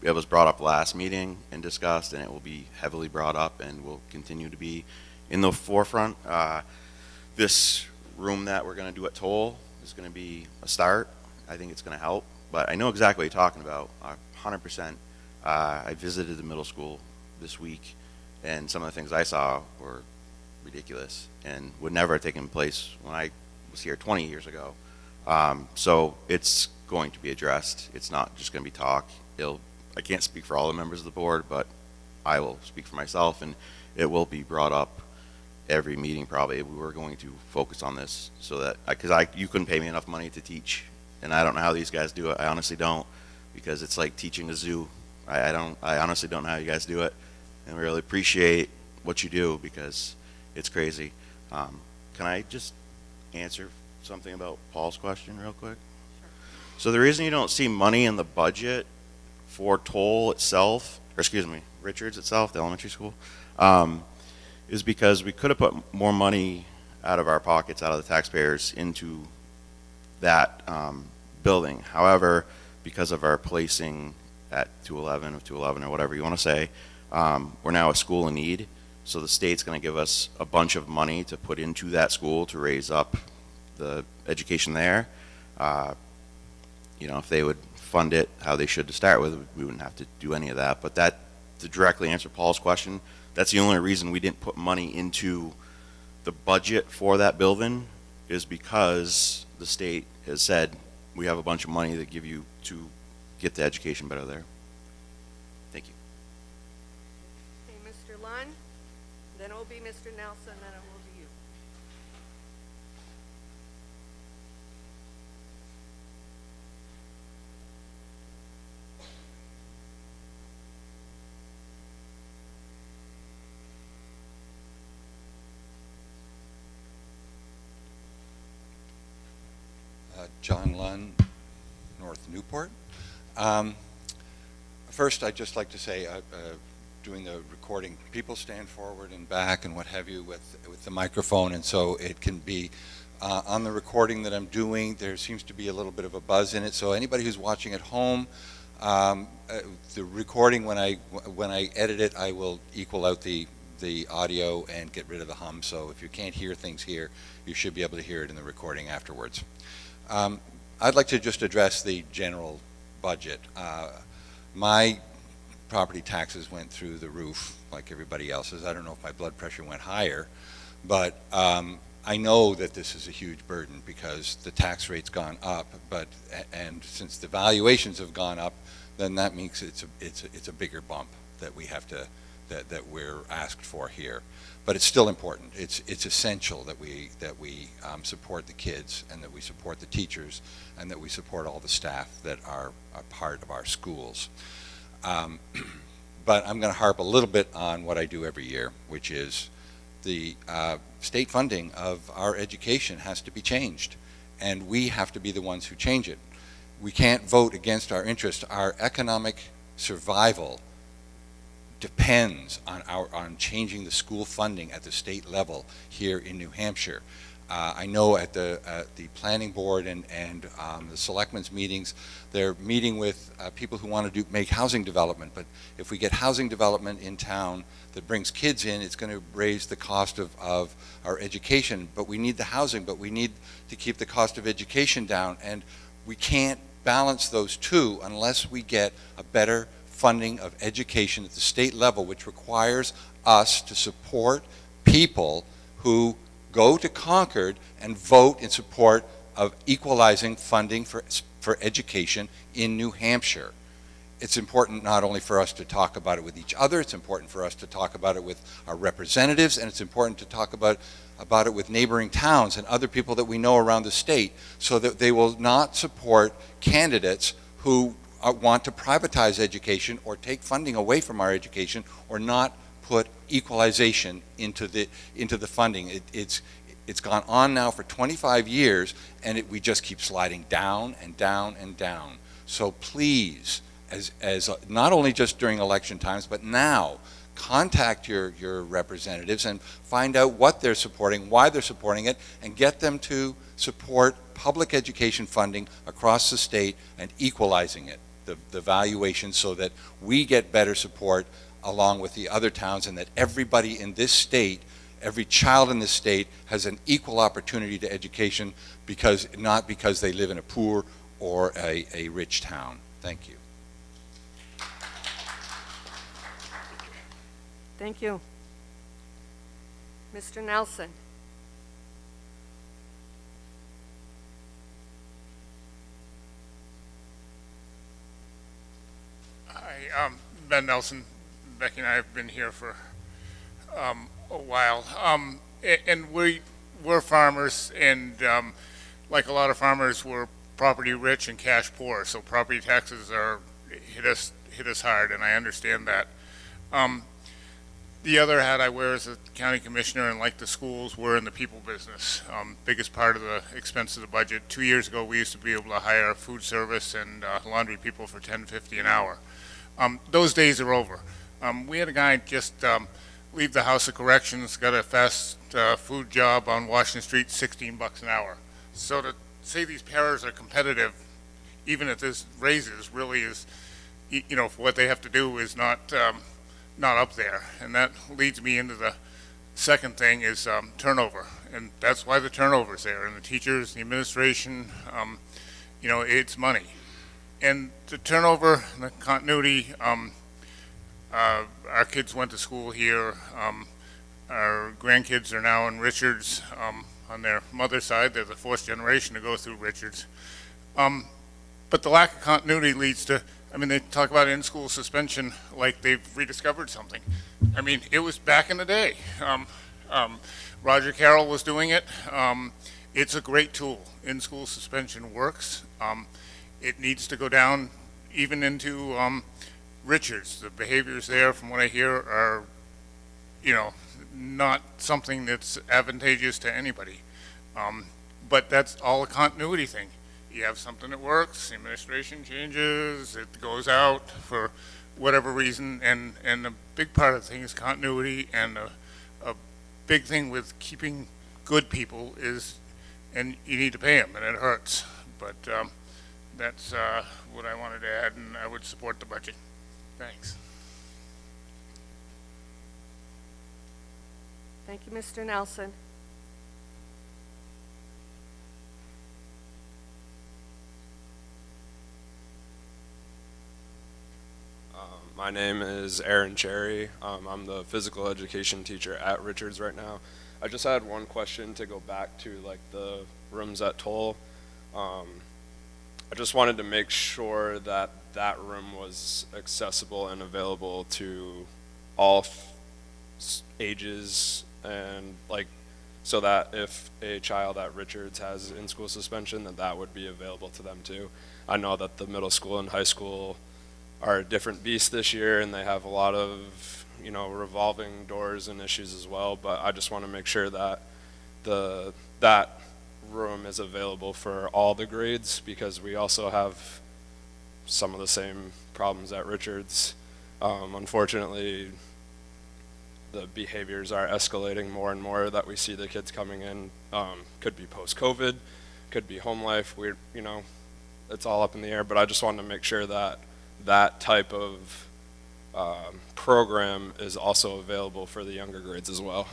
it was brought up last meeting and discussed, and it will be heavily brought up and will continue to be in the forefront. This room that we're going to do at Toll is going to be a start. I think it's going to help, but I know exactly what you're talking about, 100%. I visited the middle school this week, and some of the things I saw were ridiculous and would never have taken place when I was here 20 years ago. So it's going to be addressed. It's not just going to be talk. I can't speak for all the members of the board, but I will speak for myself, and it will be brought up every meeting probably. We were going to focus on this so that, because you couldn't pay me enough money to teach, and I don't know how these guys do it. I honestly don't, because it's like teaching a zoo. I honestly don't know how you guys do it, and we really appreciate what you do because it's crazy. Can I just answer something about Paul's question real quick? So the reason you don't see money in the budget for Toll itself, or excuse me, Richards itself, the elementary school, is because we could have put more money out of our pockets, out of the taxpayers, into that building. However, because of our placing at 211 or whatever you want to say, we're now a school in need. So the state's going to give us a bunch of money to put into that school to raise up the education there. If they would fund it how they should to start with, we wouldn't have to do any of that. But that, to directly answer Paul's question, that's the only reason we didn't put money into the budget for that building, is because the state has said we have a bunch of money to give you to get the education better there. Thank you. Okay, Mr. Lund, then it will be Mr. Nelson, then it will be you. John Lund, North Newport. First, I'd just like to say, doing the recording, people stand forward and back and what have you with the microphone, and so it can be on the recording that I'm doing. There seems to be a little bit of a buzz in it, so anybody who's watching at home, the recording, when I edit it, I will equal out the audio and get rid of the hum. So if you can't hear things here, you should be able to hear it in the recording afterwards. I'd like to just address the general budget. My property taxes went through the roof like everybody else's. I don't know if my blood pressure went higher, but I know that this is a huge burden because the tax rate's gone up, and since the valuations have gone up, then that means it's a bigger bump that we have to that we're asked for here. But it's still important. It's essential that we support the kids and that we support the teachers and that we support all the staff that are a part of our schools. But I'm going to harp a little bit on what I do every year, which is the state funding of our education has to be changed, and we have to be the ones who change it. We can't vote against our interests. Our economic survival depends on changing the school funding at the state level here in New Hampshire. I know at the planning board and the selectmen's meetings, they're meeting with people who want to make housing development. But if we get housing development in town that brings kids in, it's going to raise the cost of our education. But we need the housing, but we need to keep the cost of education down. And we can't balance those two unless we get a better funding of education at the state level, which requires us to support people who go to Concord and vote in support of equalizing funding for education in New Hampshire. It's important not only for us to talk about it with each other, it's important for us to talk about it with our representatives, and it's important to talk about it with neighboring towns and other people that we know around the state, so that they will not support candidates who want to privatize education or take funding away from our education or not put equalization into the funding. It's gone on now for 25 years, and we just keep sliding down and down and down. So please, as not only just during election times, but now, contact your representatives and find out what they're supporting, why they're supporting it, and get them to support public education funding across the state and equalizing it, the valuation, so that we get better support along with the other towns, and that everybody in this state, every child in this state, has an equal opportunity to education, not because they live in a poor or a rich town. Thank you. Thank you. Mr. Nelson. Hi, Ben Nelson. Becky and I have been here for a while. And we're farmers, and like a lot of farmers, we're property rich and cash poor, so property taxes hit us hard, and I understand that. The other hat I wear as a county commissioner, and like the schools, we're in the people business. Biggest part of the expense of the budget. 2 years ago, we used to be able to hire food service and laundry people for $10.50 an hour. Those days are over. We had a guy just leave the House of Corrections, got a fast food job on Washington Street, $16 an hour. So to say these paras are competitive, even at this raises, really is, for what they have to do is not up there. And that leads me into the second thing is turnover. And that's why the turnover's there. And the teachers, the administration, it's money. And the turnover, the continuity, our kids went to school here. Our grandkids are now in Richards on their mother's side. They're the fourth generation to go through Richards. But the lack of continuity leads to, I mean, they talk about in-school suspension like they've rediscovered something. I mean, it was back in the day. Roger Carroll was doing it. It's a great tool. In-school suspension works. It needs to go down even into Richards. The behaviors there, from what I hear, are, not something that's advantageous to anybody. But that's all a continuity thing. You have something that works, the administration changes, it goes out for whatever reason, and a big part of the thing is continuity, and a big thing with keeping good people is, and you need to pay them, and it hurts. But that's what I wanted to add, and I would support the budget. Thanks. Thank you, Mr. Nelson. My name is Aaron Cherry. I'm the physical education teacher at Richards right now. I just had one question to go back to, like, the rooms at Toll. I just wanted to make sure that that room was accessible and available to all ages, and like, so that if a child at Richards has in-school suspension, that would be available to them too. I know that the middle school and high school are a different beast this year, and they have a lot of, revolving doors and issues as well, but I just want to make sure that that room is available for all the grades, because we also have some of the same problems at Richards. Unfortunately, the behaviors are escalating more and more that we see the kids coming in. Could be post-COVID, could be home life. It's all up in the air, but I just wanted to make sure that that type of program is also available for the younger grades as well.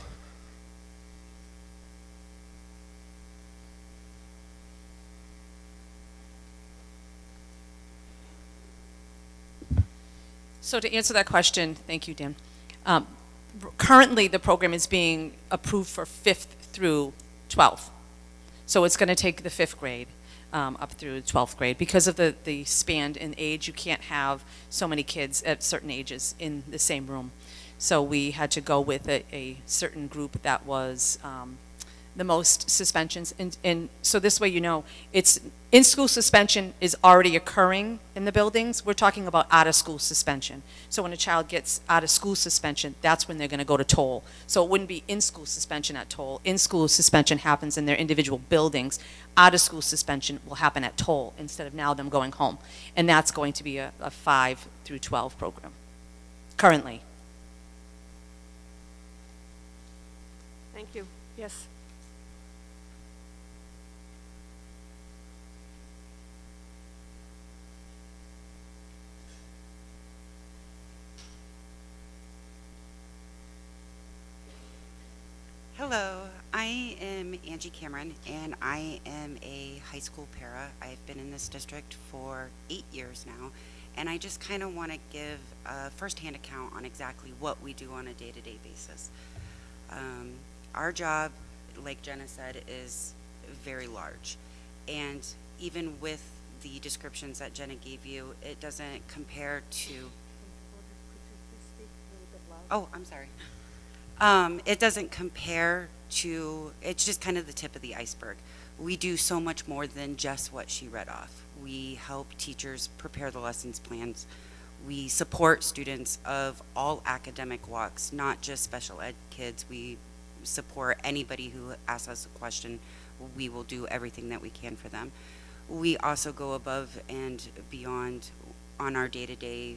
So to answer that question, thank you, Dan. Currently, the program is being approved for 5th through 12th. So it's going to take the 5th grade up through 12th grade. Because of the span in age, you can't have so many kids at certain ages in the same room. So we had to go with a certain group that was the most suspensions. And so this way, it's in-school suspension is already occurring in the buildings. We're talking about out-of-school suspension. So when a child gets out-of-school suspension, that's when they're going to go to Toll. So it wouldn't be in-school suspension at Toll. In-school suspension happens in their individual buildings. Out-of-school suspension will happen at Toll instead of now them going home. And that's going to be a 5 through 12 program currently. Thank you. Yes. Hello, I am Angie Cameron, and I am a high school para. I've been in this district for 8 years now, and I just kind of want to give a firsthand account on exactly what we do on a day-to-day basis. Our job, like Jenna said, is very large, and even with the descriptions that Jenna gave you, it doesn't compare to... Oh, I'm sorry. It doesn't compare to, it's just kind of the tip of the iceberg. We do so much more than just what she read off. We help teachers prepare the lessons plans. We support students of all academic walks, not just special ed kids. We support anybody who asks us a question. We will do everything that we can for them. We also go above and beyond on our day-to-day.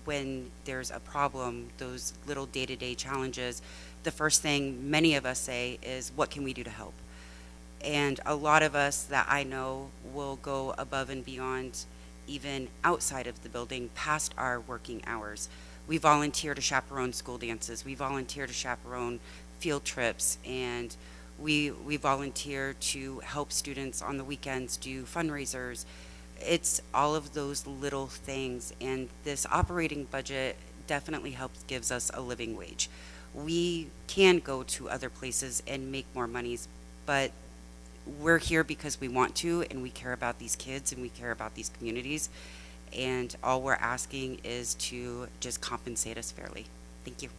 When there's a problem, those little day-to-day challenges, the first thing many of us say is, what can we do to help? And a lot of us that I know will go above and beyond, even outside of the building, past our working hours. We volunteer to chaperone school dances. We volunteer to chaperone field trips, and we volunteer to help students on the weekends do fundraisers. It's all of those little things, and this operating budget definitely gives us a living wage. We can go to other places and make more monies, but we're here because we want to, and we care about these kids and we care about these communities. And all we're asking is to just compensate us fairly. Thank you.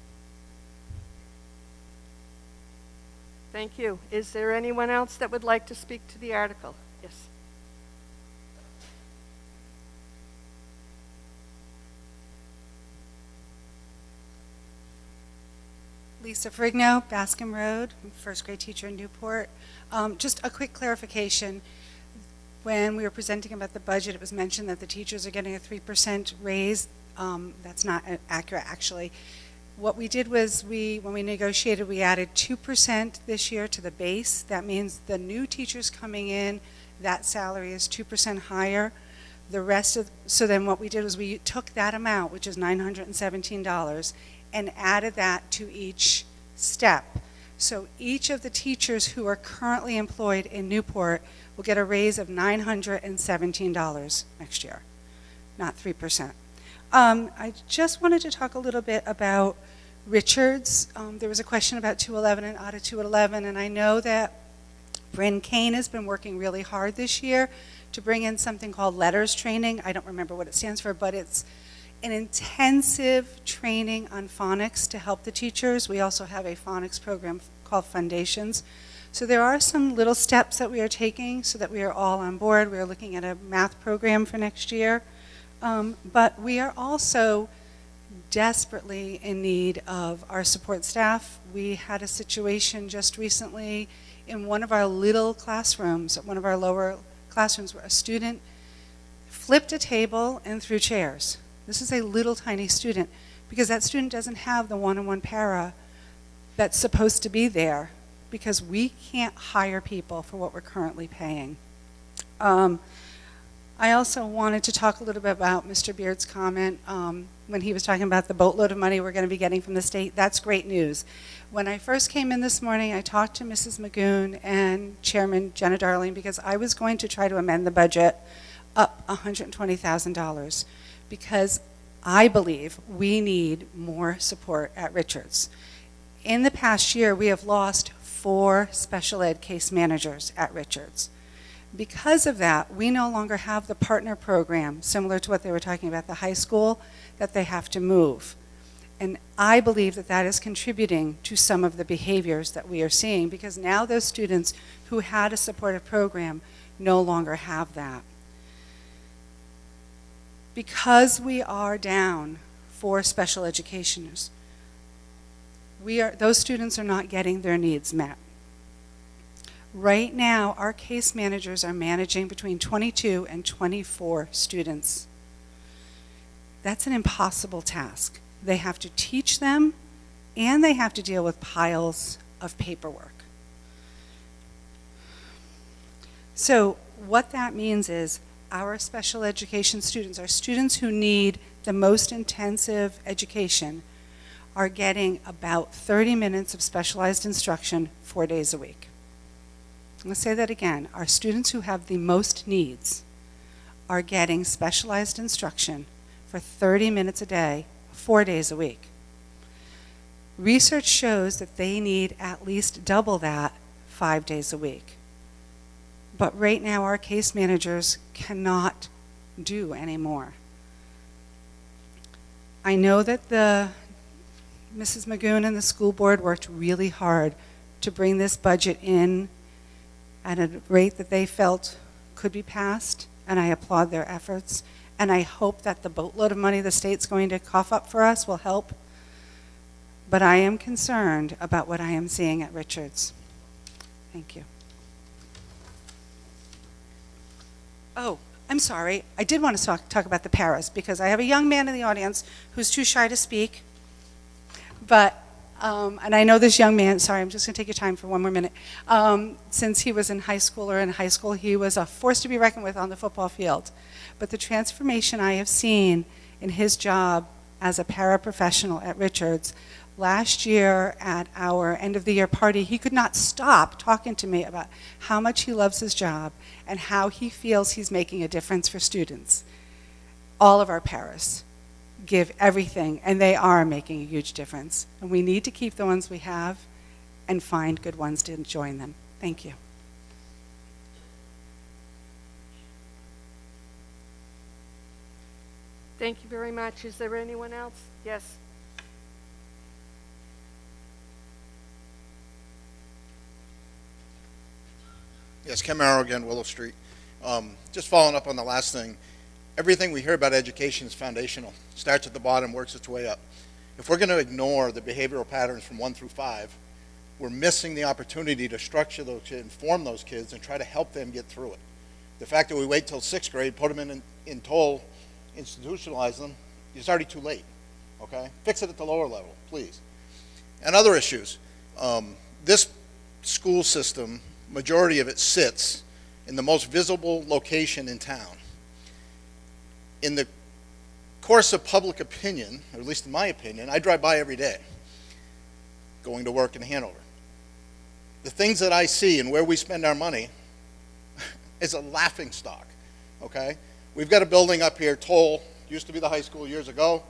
Thank you. Is there anyone else that would like to speak to the article? Yes. Lisa Frigno, Bascom Road, I'm a first grade teacher in Newport. Just a quick clarification. When we were presenting about the budget, it was mentioned that the teachers are getting a 3% raise. That's not accurate, actually. What we did was when we negotiated, we added 2% this year to the base. That means the new teachers coming in, that salary is 2% higher. So then what we did was we took that amount, which is $917, and added that to each step. So each of the teachers who are currently employed in Newport will get a raise of $917 next year, not 3%. I just wanted to talk a little bit about Richards. There was a question about 211 and out of 211, and I know that Bryn Kane has been working really hard this year to bring in something called letters training. I don't remember what it stands for, but it's an intensive training on phonics to help the teachers. We also have a phonics program called Foundations. So there are some little steps that we are taking so that we are all on board. We are looking at a math program for next year. But we are also desperately in need of our support staff. We had a situation just recently in one of our little classrooms, one of our lower classrooms, where a student flipped a table and threw chairs. This is a little tiny student, because that student doesn't have the one-on-one para that's supposed to be there, because we can't hire people for what we're currently paying. I also wanted to talk a little bit about Mr. Beard's comment when he was talking about the boatload of money we're going to be getting from the state. That's great news. When I first came in this morning, I talked to Mrs. Magoon and Chairman Jenna Darling, because I was going to try to amend the budget up $120,000, because I believe we need more support at Richards. In the past year, we have lost 4 special ed case managers at Richards. Because of that, we no longer have the partner program, similar to what they were talking about, the high school, that they have to move. And I believe that that is contributing to some of the behaviors that we are seeing, because now those students who had a supportive program no longer have that. Because we are down 4 special educationers, those students are not getting their needs met. Right now, our case managers are managing between 22 and 24 students. That's an impossible task. They have to teach them, and they have to deal with piles of paperwork. So what that means is our special education students, our students who need the most intensive education, are getting about 30 minutes of specialized instruction 4 days a week. I'm going to say that again. Our students who have the most needs are getting specialized instruction for 30 minutes a day, 4 days a week. Research shows that they need at least double that 5 days a week. But right now, our case managers cannot do any more. I know that Mrs. Magoon and the school board worked really hard to bring this budget in at a rate that they felt could be passed, and I applaud their efforts. And I hope that the boatload of money the state's going to cough up for us will help. But I am concerned about what I am seeing at Richards. Thank you. Oh, I'm sorry. I did want to talk about the paras, because I have a young man in the audience who's too shy to speak. But, and I know this young man, sorry, I'm just going to take your time for one more minute. Since he was in high school, he was a force to be reckoned with on the football field. But the transformation I have seen in his job as a paraprofessional at Richards, last year at our end of the year party, he could not stop talking to me about how much he loves his job and how he feels he's making a difference for students. All of our paras give everything, and they are making a huge difference. And we need to keep the ones we have and find good ones to join them. Thank you. thank you very much. Is there anyone else? Yes. Yes, Ken Marrow again, Willow Street. Just following up on the last thing, everything we hear about education is foundational. Starts at the bottom, works its way up. If we're going to ignore the behavioral patterns from 1 through 5, we're missing the opportunity to structure those kids, inform those kids, and try to help them get through it. The fact that we wait till 6th grade, put them in toll, institutionalize them, it's already too late, okay? Fix it at the lower level, please. And other issues. This school system, majority of it sits in the most visible location in town. In the course of public opinion, or at least in my opinion, I drive by every day going to work in Hanover. The things that I see and where we spend our money is a laughing stock, okay? We've got a building up here, Toll, used to be the high school years ago,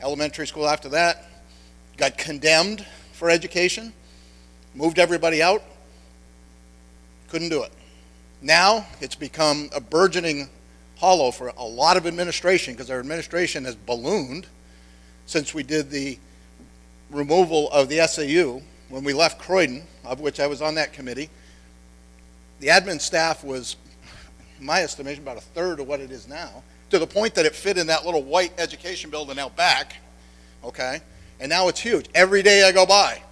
elementary school after that, got condemned for education, moved everybody out, couldn't do it. Now it's become a burgeoning hollow for a lot of administration because our administration has ballooned since we did the removal of the SAU when we left Croydon, of which I was on that committee. The admin staff was, in my estimation, about a third of what it is now, to the point that it fit in that little white education building out back, okay? And now it's huge. Every day I go by,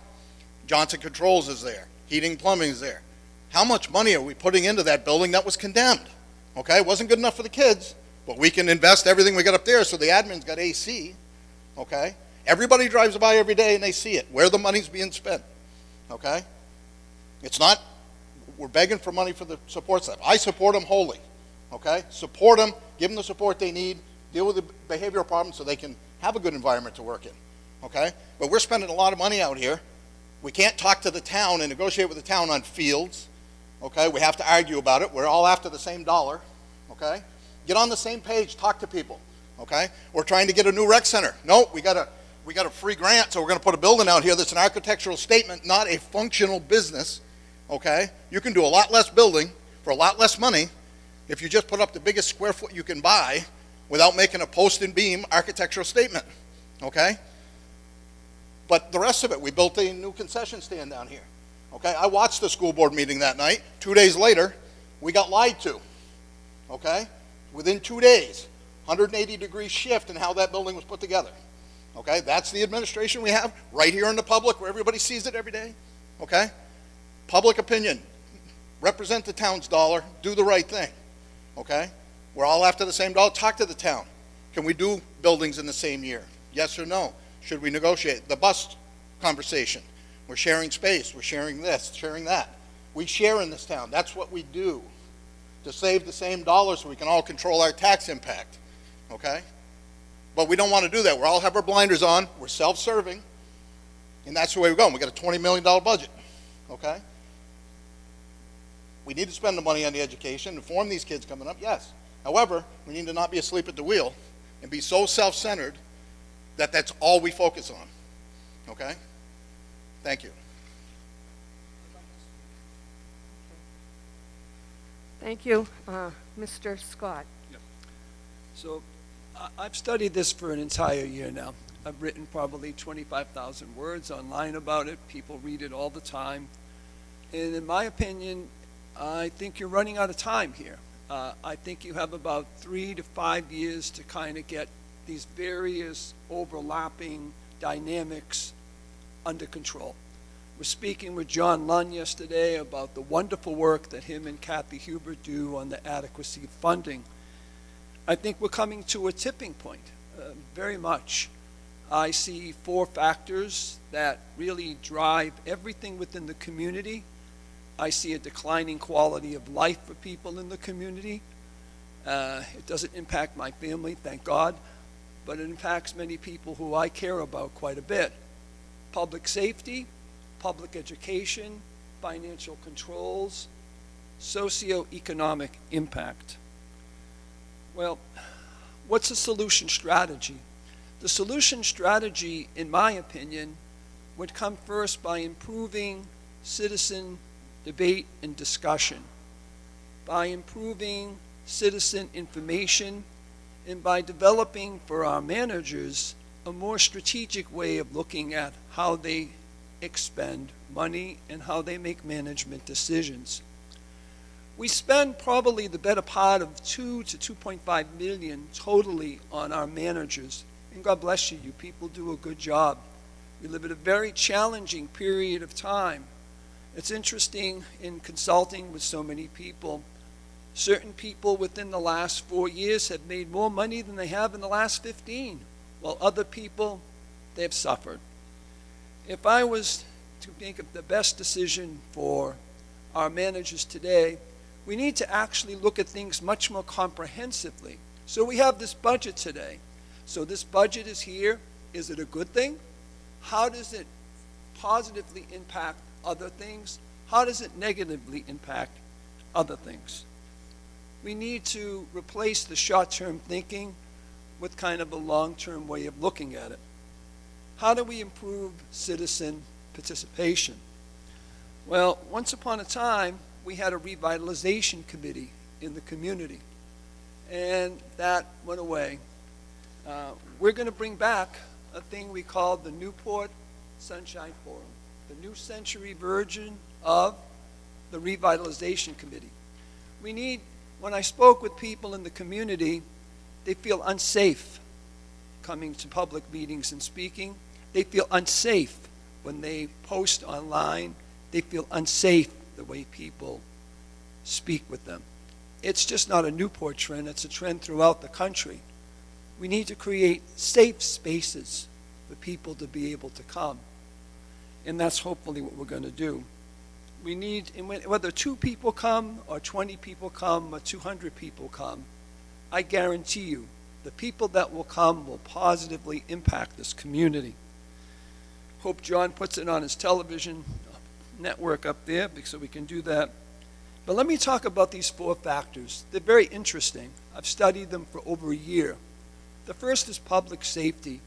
Johnson Controls is there, heating, plumbing is there. How much money are we putting into that building that was condemned? Okay, it wasn't good enough for the kids, but we can invest everything we got up there so the admin's got AC, okay? Everybody drives by every day and they see it, where the money's being spent, okay? It's not, we're begging for money for the support staff. I support them wholly, okay? Support them, give them the support they need, deal with the behavioral problems so they can have a good environment to work in, okay? But we're spending a lot of money out here. We can't talk to the town and negotiate with the town on fields, okay? We have to argue about it. We're all after the same dollar, okay? Get on the same page, talk to people, okay? We're trying to get a new rec center. No, we got a free grant, so we're going to put a building out here that's an architectural statement, not a functional business, okay? You can do a lot less building for a lot less money if you just put up the biggest square foot you can buy without making a post and beam architectural statement, okay? But the rest of it, we built a new concession stand down here, okay? I watched the school board meeting that night. 2 days later, we got lied to, okay? Within 2 days, 180-degree shift in how that building was put together, okay? That's the administration we have right here in the public where everybody sees it every day, okay? Public opinion, represent the town's dollar, do the right thing, okay? We're all after the same dollar. Talk to the town. Can we do buildings in the same year? Yes or no? Should we negotiate? The bus conversation. We're sharing space. We're sharing this, sharing that. We share in this town. That's what we do to save the same dollar so we can all control our tax impact, okay? But we don't want to do that. We all have our blinders on. We're self-serving, and that's the way we're going. We got a $20 million budget, okay? We need to spend the money on the education, inform these kids coming up, yes. However, we need to not be asleep at the wheel and be so self-centered that that's all we focus on, okay? Thank you. Thank you. Mr. Scott. So I've studied this for an entire year now. I've written probably 25,000 words online about it. People read it all the time. And in my opinion, I think you're running out of time here. I think you have about 3 to 5 years to kind of get these various overlapping dynamics under control. We're speaking with John Lunn yesterday about the wonderful work that him and Kathy Huber do on the adequacy of funding. I think we're coming to a tipping point, very much. I see 4 factors that really drive everything within the community. I see a declining quality of life for people in the community. It doesn't impact my family, thank God, but it impacts many people who I care about quite a bit. Public safety, public education, financial controls, socioeconomic impact. Well, what's a solution strategy? The solution strategy, in my opinion, would come first by improving citizen debate and discussion, by improving citizen information and by developing for our managers a more strategic way of looking at how they expend money and how they make management decisions. We spend probably the better part of 2 to 2.5 million totally on our managers. And God bless you, you people do a good job. We live at a very challenging period of time. It's interesting in consulting with so many people, certain people within the last 4 years have made more money than they have in the last 15, while other people, they've suffered. If I was to make the best decision for our managers today, we need to actually look at things much more comprehensively. So we have this budget today. So this budget is here. Is it a good thing? How does it positively impact other things? How does it negatively impact other things? We need to replace the short-term thinking with kind of a long-term way of looking at it. How do we improve citizen participation? Well, once upon a time, we had a revitalization committee in the community, and that went away. We're going to bring back a thing we call the Newport Sunshine Forum, the new century version of the revitalization committee. We need, when I spoke with people in the community, they feel unsafe coming to public meetings and speaking. They feel unsafe when they post online. They feel unsafe the way people speak with them. It's just not a Newport trend, it's a trend throughout the country. We need to create safe spaces for people to be able to come. And that's hopefully what we're going to do. We need, and whether 2 people come or 20 people come or 200 people come, I guarantee you the people that will come will positively impact this community. Hope John puts it on his television network up there so we can do that. But let me talk about these 4 factors. They're very interesting. I've studied them for over a year. The first is public safety.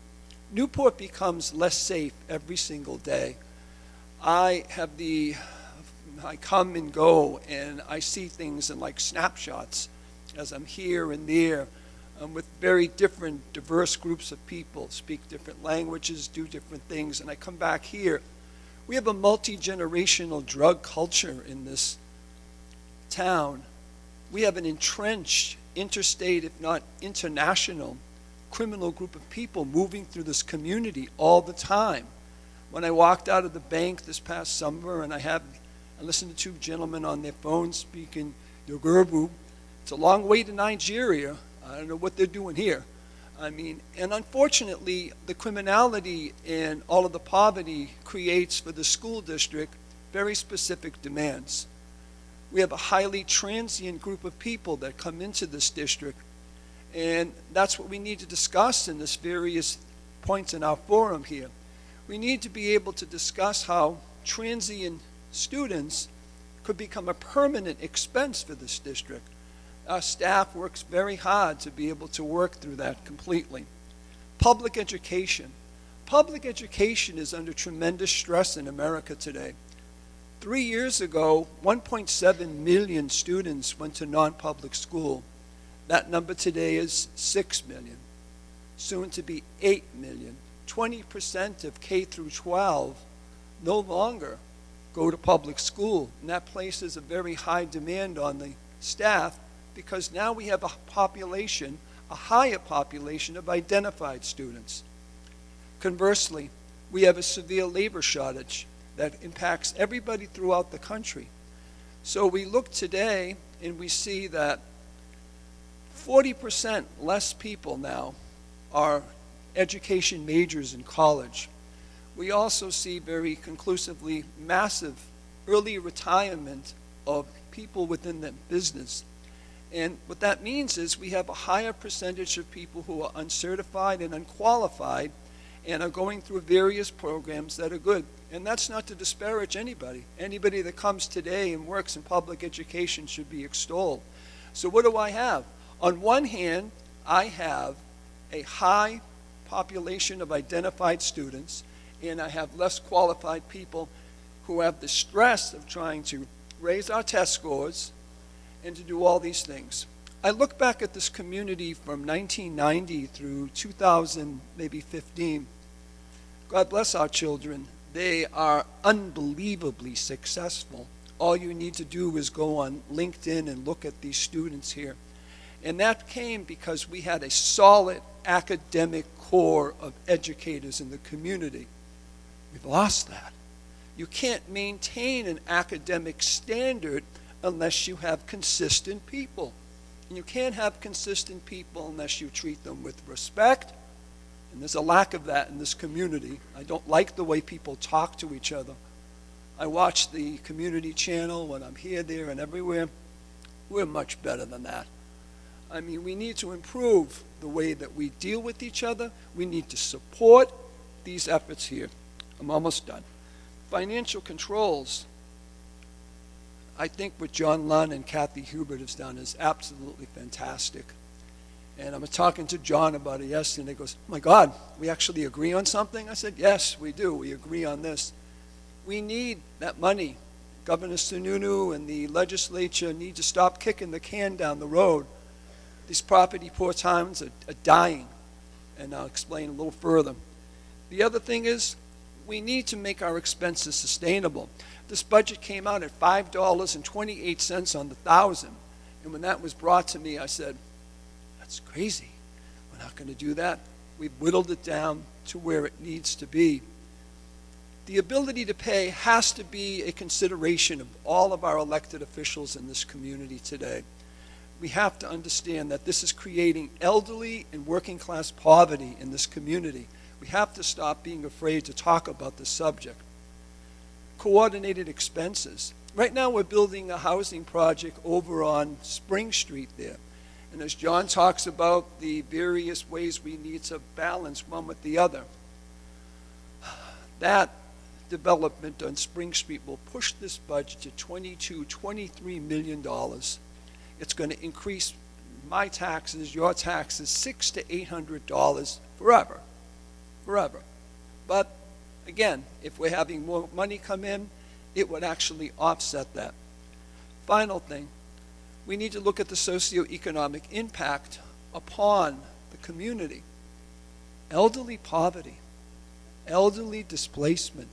Newport becomes less safe every single day. I come and go, and I see things in like snapshots as I'm here and there with very different, diverse groups of people, speak different languages, do different things, and I come back here. We have a multi-generational drug culture in this town. We have an entrenched, interstate, if not international, criminal group of people moving through this community all the time. When I walked out of the bank this past summer and I listened to 2 gentlemen on their phones speaking Yoruba, it's a long way to Nigeria. I don't know what they're doing here. I mean, and unfortunately, the criminality and all of the poverty creates for the school district very specific demands. We have a highly transient group of people that come into this district, and that's what we need to discuss in this various points in our forum here. We need to be able to discuss how transient students could become a permanent expense for this district. Our staff works very hard to be able to work through that completely. Public education. Public education is under tremendous stress in America today. 3 years ago, 1.7 million students went to non-public school. That number today is 6 million, soon to be 8 million. 20% of K through 12 no longer go to public school, and that places a very high demand on the staff because now we have a population, a higher population of identified students. Conversely, we have a severe labor shortage that impacts everybody throughout the country. So we look today and we see that 40% less people now are education majors in college. We also see very conclusively massive early retirement of people within the business. And what that means is we have a higher percentage of people who are uncertified and unqualified and are going through various programs that are good. And that's not to disparage anybody. Anybody that comes today and works in public education should be extolled. So what do I have? On one hand, I have a high population of identified students, and I have less qualified people who have the stress of trying to raise our test scores and to do all these things. I look back at this community from 1990 through 2000, maybe 15. God bless our children. They are unbelievably successful. All you need to do is go on LinkedIn and look at these students here. And that came because we had a solid academic core of educators in the community. We've lost that. You can't maintain an academic standard unless you have consistent people. And you can't have consistent people unless you treat them with respect. And there's a lack of that in this community. I don't like the way people talk to each other. I watch the community channel when I'm here, there, and everywhere. We're much better than that. I mean, we need to improve the way that we deal with each other. We need to support these efforts here. I'm almost done. Financial controls. I think what John Lunn and Kathy Hubert has done is absolutely fantastic. And I was talking to John about it yesterday, and he goes, oh my God, we actually agree on something? I said, yes, we do. We agree on this. We need that money. Governor Sununu and the legislature need to stop kicking the can down the road. These property poor towns are dying, and I'll explain a little further. The other thing is, we need to make our expenses sustainable. This budget came out at $5.28 on the thousand, and when that was brought to me, I said, that's crazy. We're not going to do that. We've whittled it down to where it needs to be. The ability to pay has to be a consideration of all of our elected officials in this community today. We have to understand that this is creating elderly and working class poverty in this community. We have to stop being afraid to talk about this subject. Coordinated expenses. Right now we're building a housing project over on Spring Street there. And as John talks about the various ways we need to balance one with the other, that development on Spring Street will push this budget to $23 million. It's going to increase my taxes, your taxes, $600 to $800 forever. Forever. But again, if we're having more money come in, it would actually offset that. Final thing, we need to look at the socioeconomic impact upon the community. Elderly poverty, elderly displacement,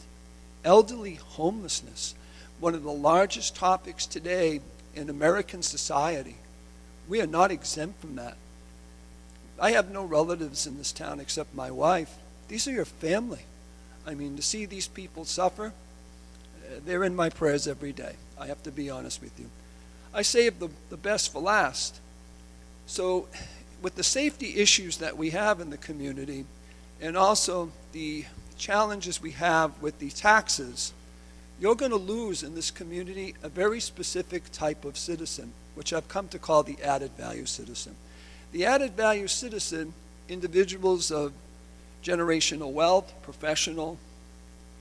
elderly homelessness, one of the largest topics today in American society. We are not exempt from that. I have no relatives in this town except my wife. These are your family. I mean, to see these people suffer, they're in my prayers every day. I have to be honest with you. I save the best for last. So with the safety issues that we have in the community, and also the challenges we have with the taxes, you're going to lose in this community a very specific type of citizen, which I've come to call the added value citizen. The added value citizen, individuals of generational wealth, professional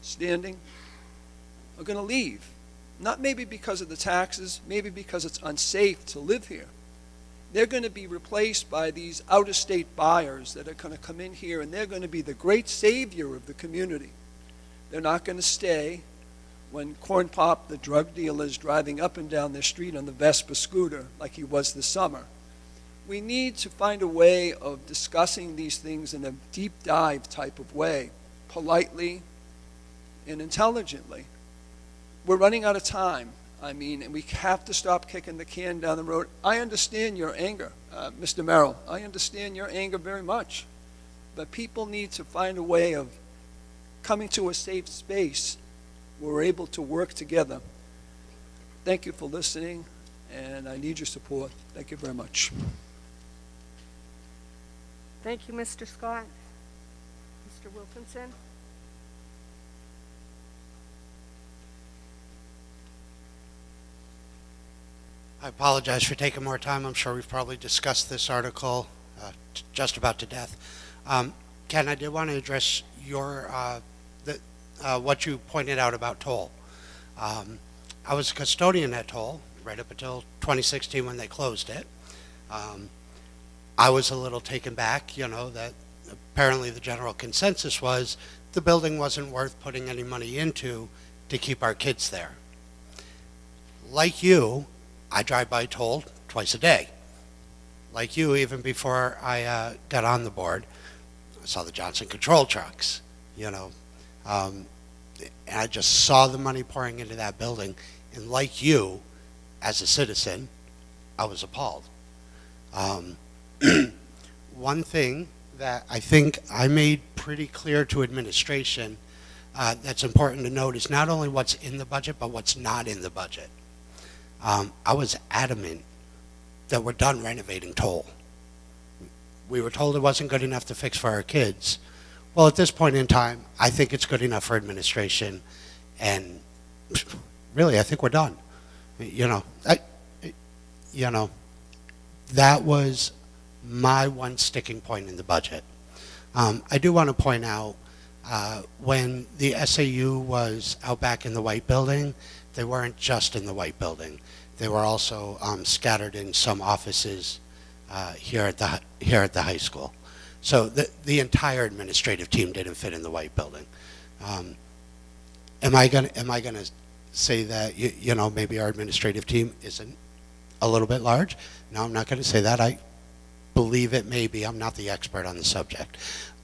standing, are going to leave. Not maybe because of the taxes, maybe because it's unsafe to live here. They're going to be replaced by these out-of-state buyers that are going to come in here, and they're going to be the great savior of the community. They're not going to stay when Corn Pop, the drug dealer, is driving up and down their street on the Vespa scooter like he was this summer. We need to find a way of discussing these things in a deep dive type of way, politely and intelligently. We're running out of time. I mean, and we have to stop kicking the can down the road. I understand your anger, Mr. Merrill. I understand your anger very much. But people need to find a way of coming to a safe space where we're able to work together. Thank you for listening, and I need your support. Thank you very much. Thank you, Mr. Scott. Mr. Wilkinson? I apologize for taking more time. I'm sure we've probably discussed this article just about to death. Ken, I did want to address your what you pointed out about Toll. I was a custodian at Toll right up until 2016 when they closed it. I was a little taken back, you know, that apparently the general consensus was the building wasn't worth putting any money into to keep our kids there. Like you, I drive by Toll twice a day. like you, even before I got on the board, I saw the Johnson control trucks, you know. And I just saw the money pouring into that building. And like you, as a citizen, I was appalled. One thing that I think I made pretty clear to administration that's important to note is not only what's in the budget, but what's not in the budget. I was adamant that we're done renovating Toll. We were told it wasn't good enough to fix for our kids. Well, at this point in time, I think it's good enough for administration, and really, I think we're done. You know, that was my one sticking point in the budget. I do want to point out, when the SAU was out back in the White Building, they weren't just in the White Building. They were also scattered in some offices here at the high school. So the entire administrative team didn't fit in the White Building. Am I gonna say that you know, maybe our administrative team isn't a little bit large? No, I'm not going to say that. I believe it may be. I'm not the expert on the subject,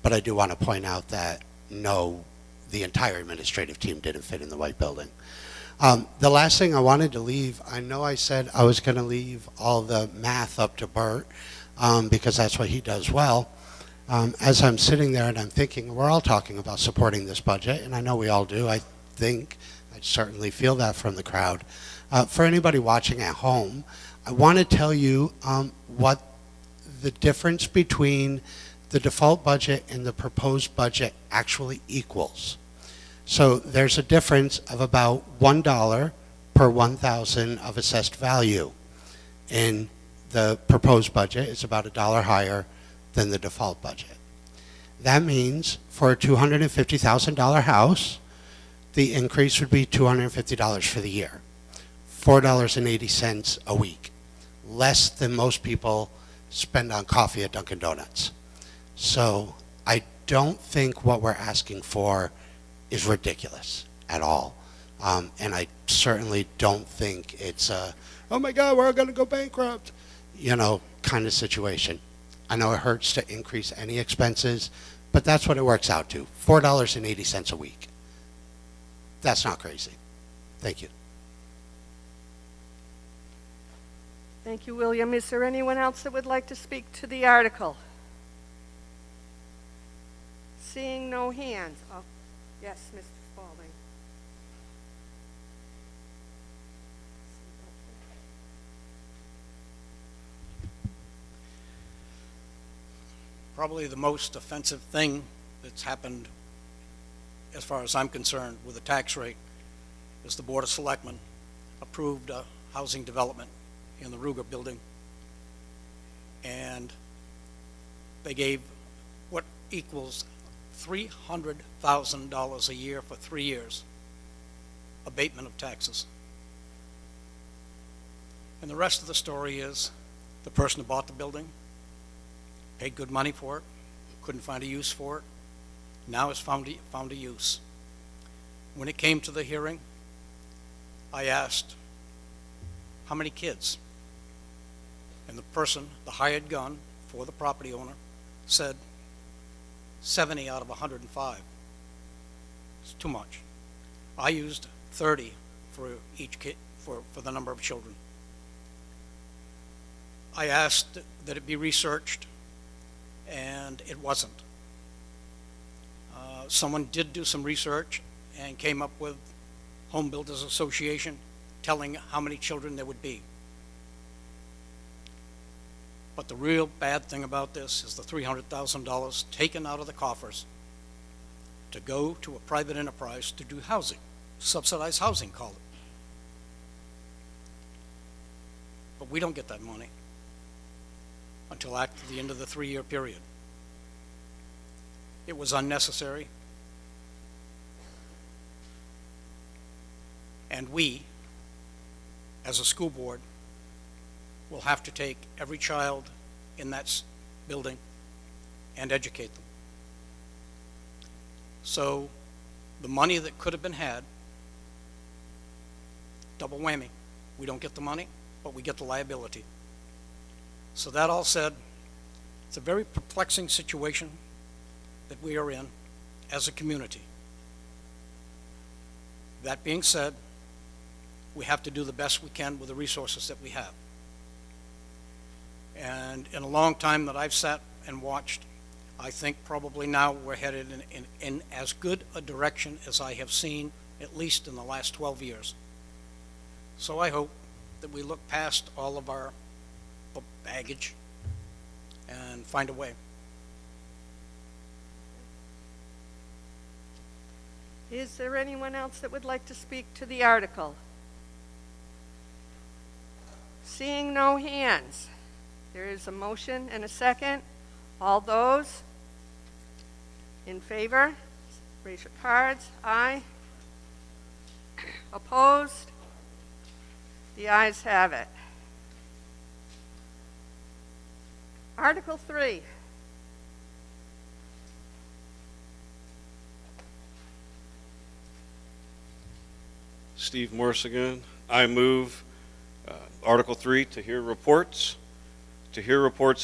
but I do want to point out that no, the entire administrative team didn't fit in the White Building. The last thing I wanted to leave, I know I said I was going to leave all the math up to Bert because that's what he does well. As I'm sitting there and I'm thinking, we're all talking about supporting this budget, and I know we all do. I certainly feel that from the crowd. For anybody watching at home, I want to tell you what the difference between the default budget and the proposed budget actually equals. So there's a difference of about $1 per 1,000 of assessed value. In the proposed budget, it's about $1 higher than the default budget. That means for a $250,000 house, the increase would be $250 for the year, $4.80 a week, less than most people spend on coffee at Dunkin' Donuts. So I don't think what we're asking for is ridiculous at all. And I certainly don't think it's a, oh my God, we're going to go bankrupt, you know, kind of situation. I know it hurts to increase any expenses, but that's what it works out to, $4.80 a week. That's not crazy. Thank you. Thank you, William. Is there anyone else that would like to speak to the article? Seeing no hands. Oh, yes, Mr. Spalding. Probably the most offensive thing that's happened, as far as I'm concerned, with the tax rate is the Board of Selectmen approved a housing development in the Ruger building, and they gave what equals $300,000 a year for 3 years abatement of taxes. And the rest of the story is the person who bought the building paid good money for it, couldn't find a use for it, now has found a use. When it came to the hearing, I asked, how many kids? And the person, the hired gun for the property owner, said 70 out of 105. It's too much. I used 30 for each kid, for the number of children. I asked that it be researched, and it wasn't. Someone did do some research and came up with Home Builders Association telling how many children there would be. But the real bad thing about this is the $300,000 taken out of the coffers to go to a private enterprise to do housing, subsidized housing, call it. But we don't get that money until after the end of the 3-year period. It was unnecessary. And we, as a school board, will have to take every child in that building and educate them. So the money that could have been had, double whammy. We don't get the money, but we get the liability. So that all said, it's a very perplexing situation that we are in as a community. That being said, we have to do the best we can with the resources that we have. And in a long time that I've sat and watched, I think probably now we're headed in as good a direction as I have seen, at least in the last 12 years. So I hope that we look past all of our baggage and find a way. Is there anyone else that would like to speak to the article? Seeing no hands, there is a motion and a second. All those in favor, raise your cards. Aye. Opposed? The ayes have it. Article 3. Steve Morse again. I move Article 3 to hear reports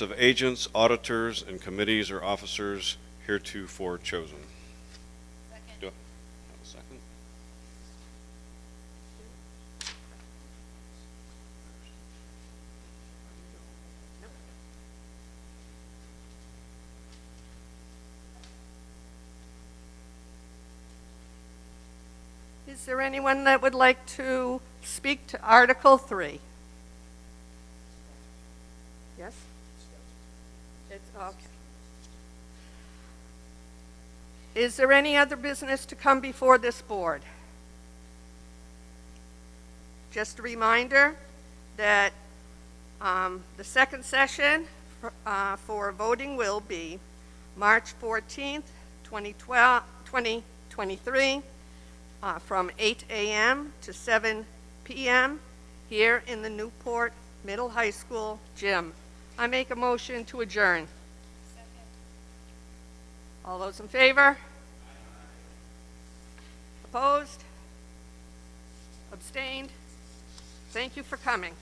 of agents, auditors, and committees or officers heretofore chosen. Second. Do I have a second? Is there anyone that would like to speak to Article 3? Yes? It's okay. Is there any other business to come before this board? Just a reminder that the second session for voting will be March 14th, 2023, from 8 a.m. to 7 p.m. here in the Newport Middle High School gym. I make a motion to adjourn. Second. All those in favor? Opposed? Abstained? Thank you for coming.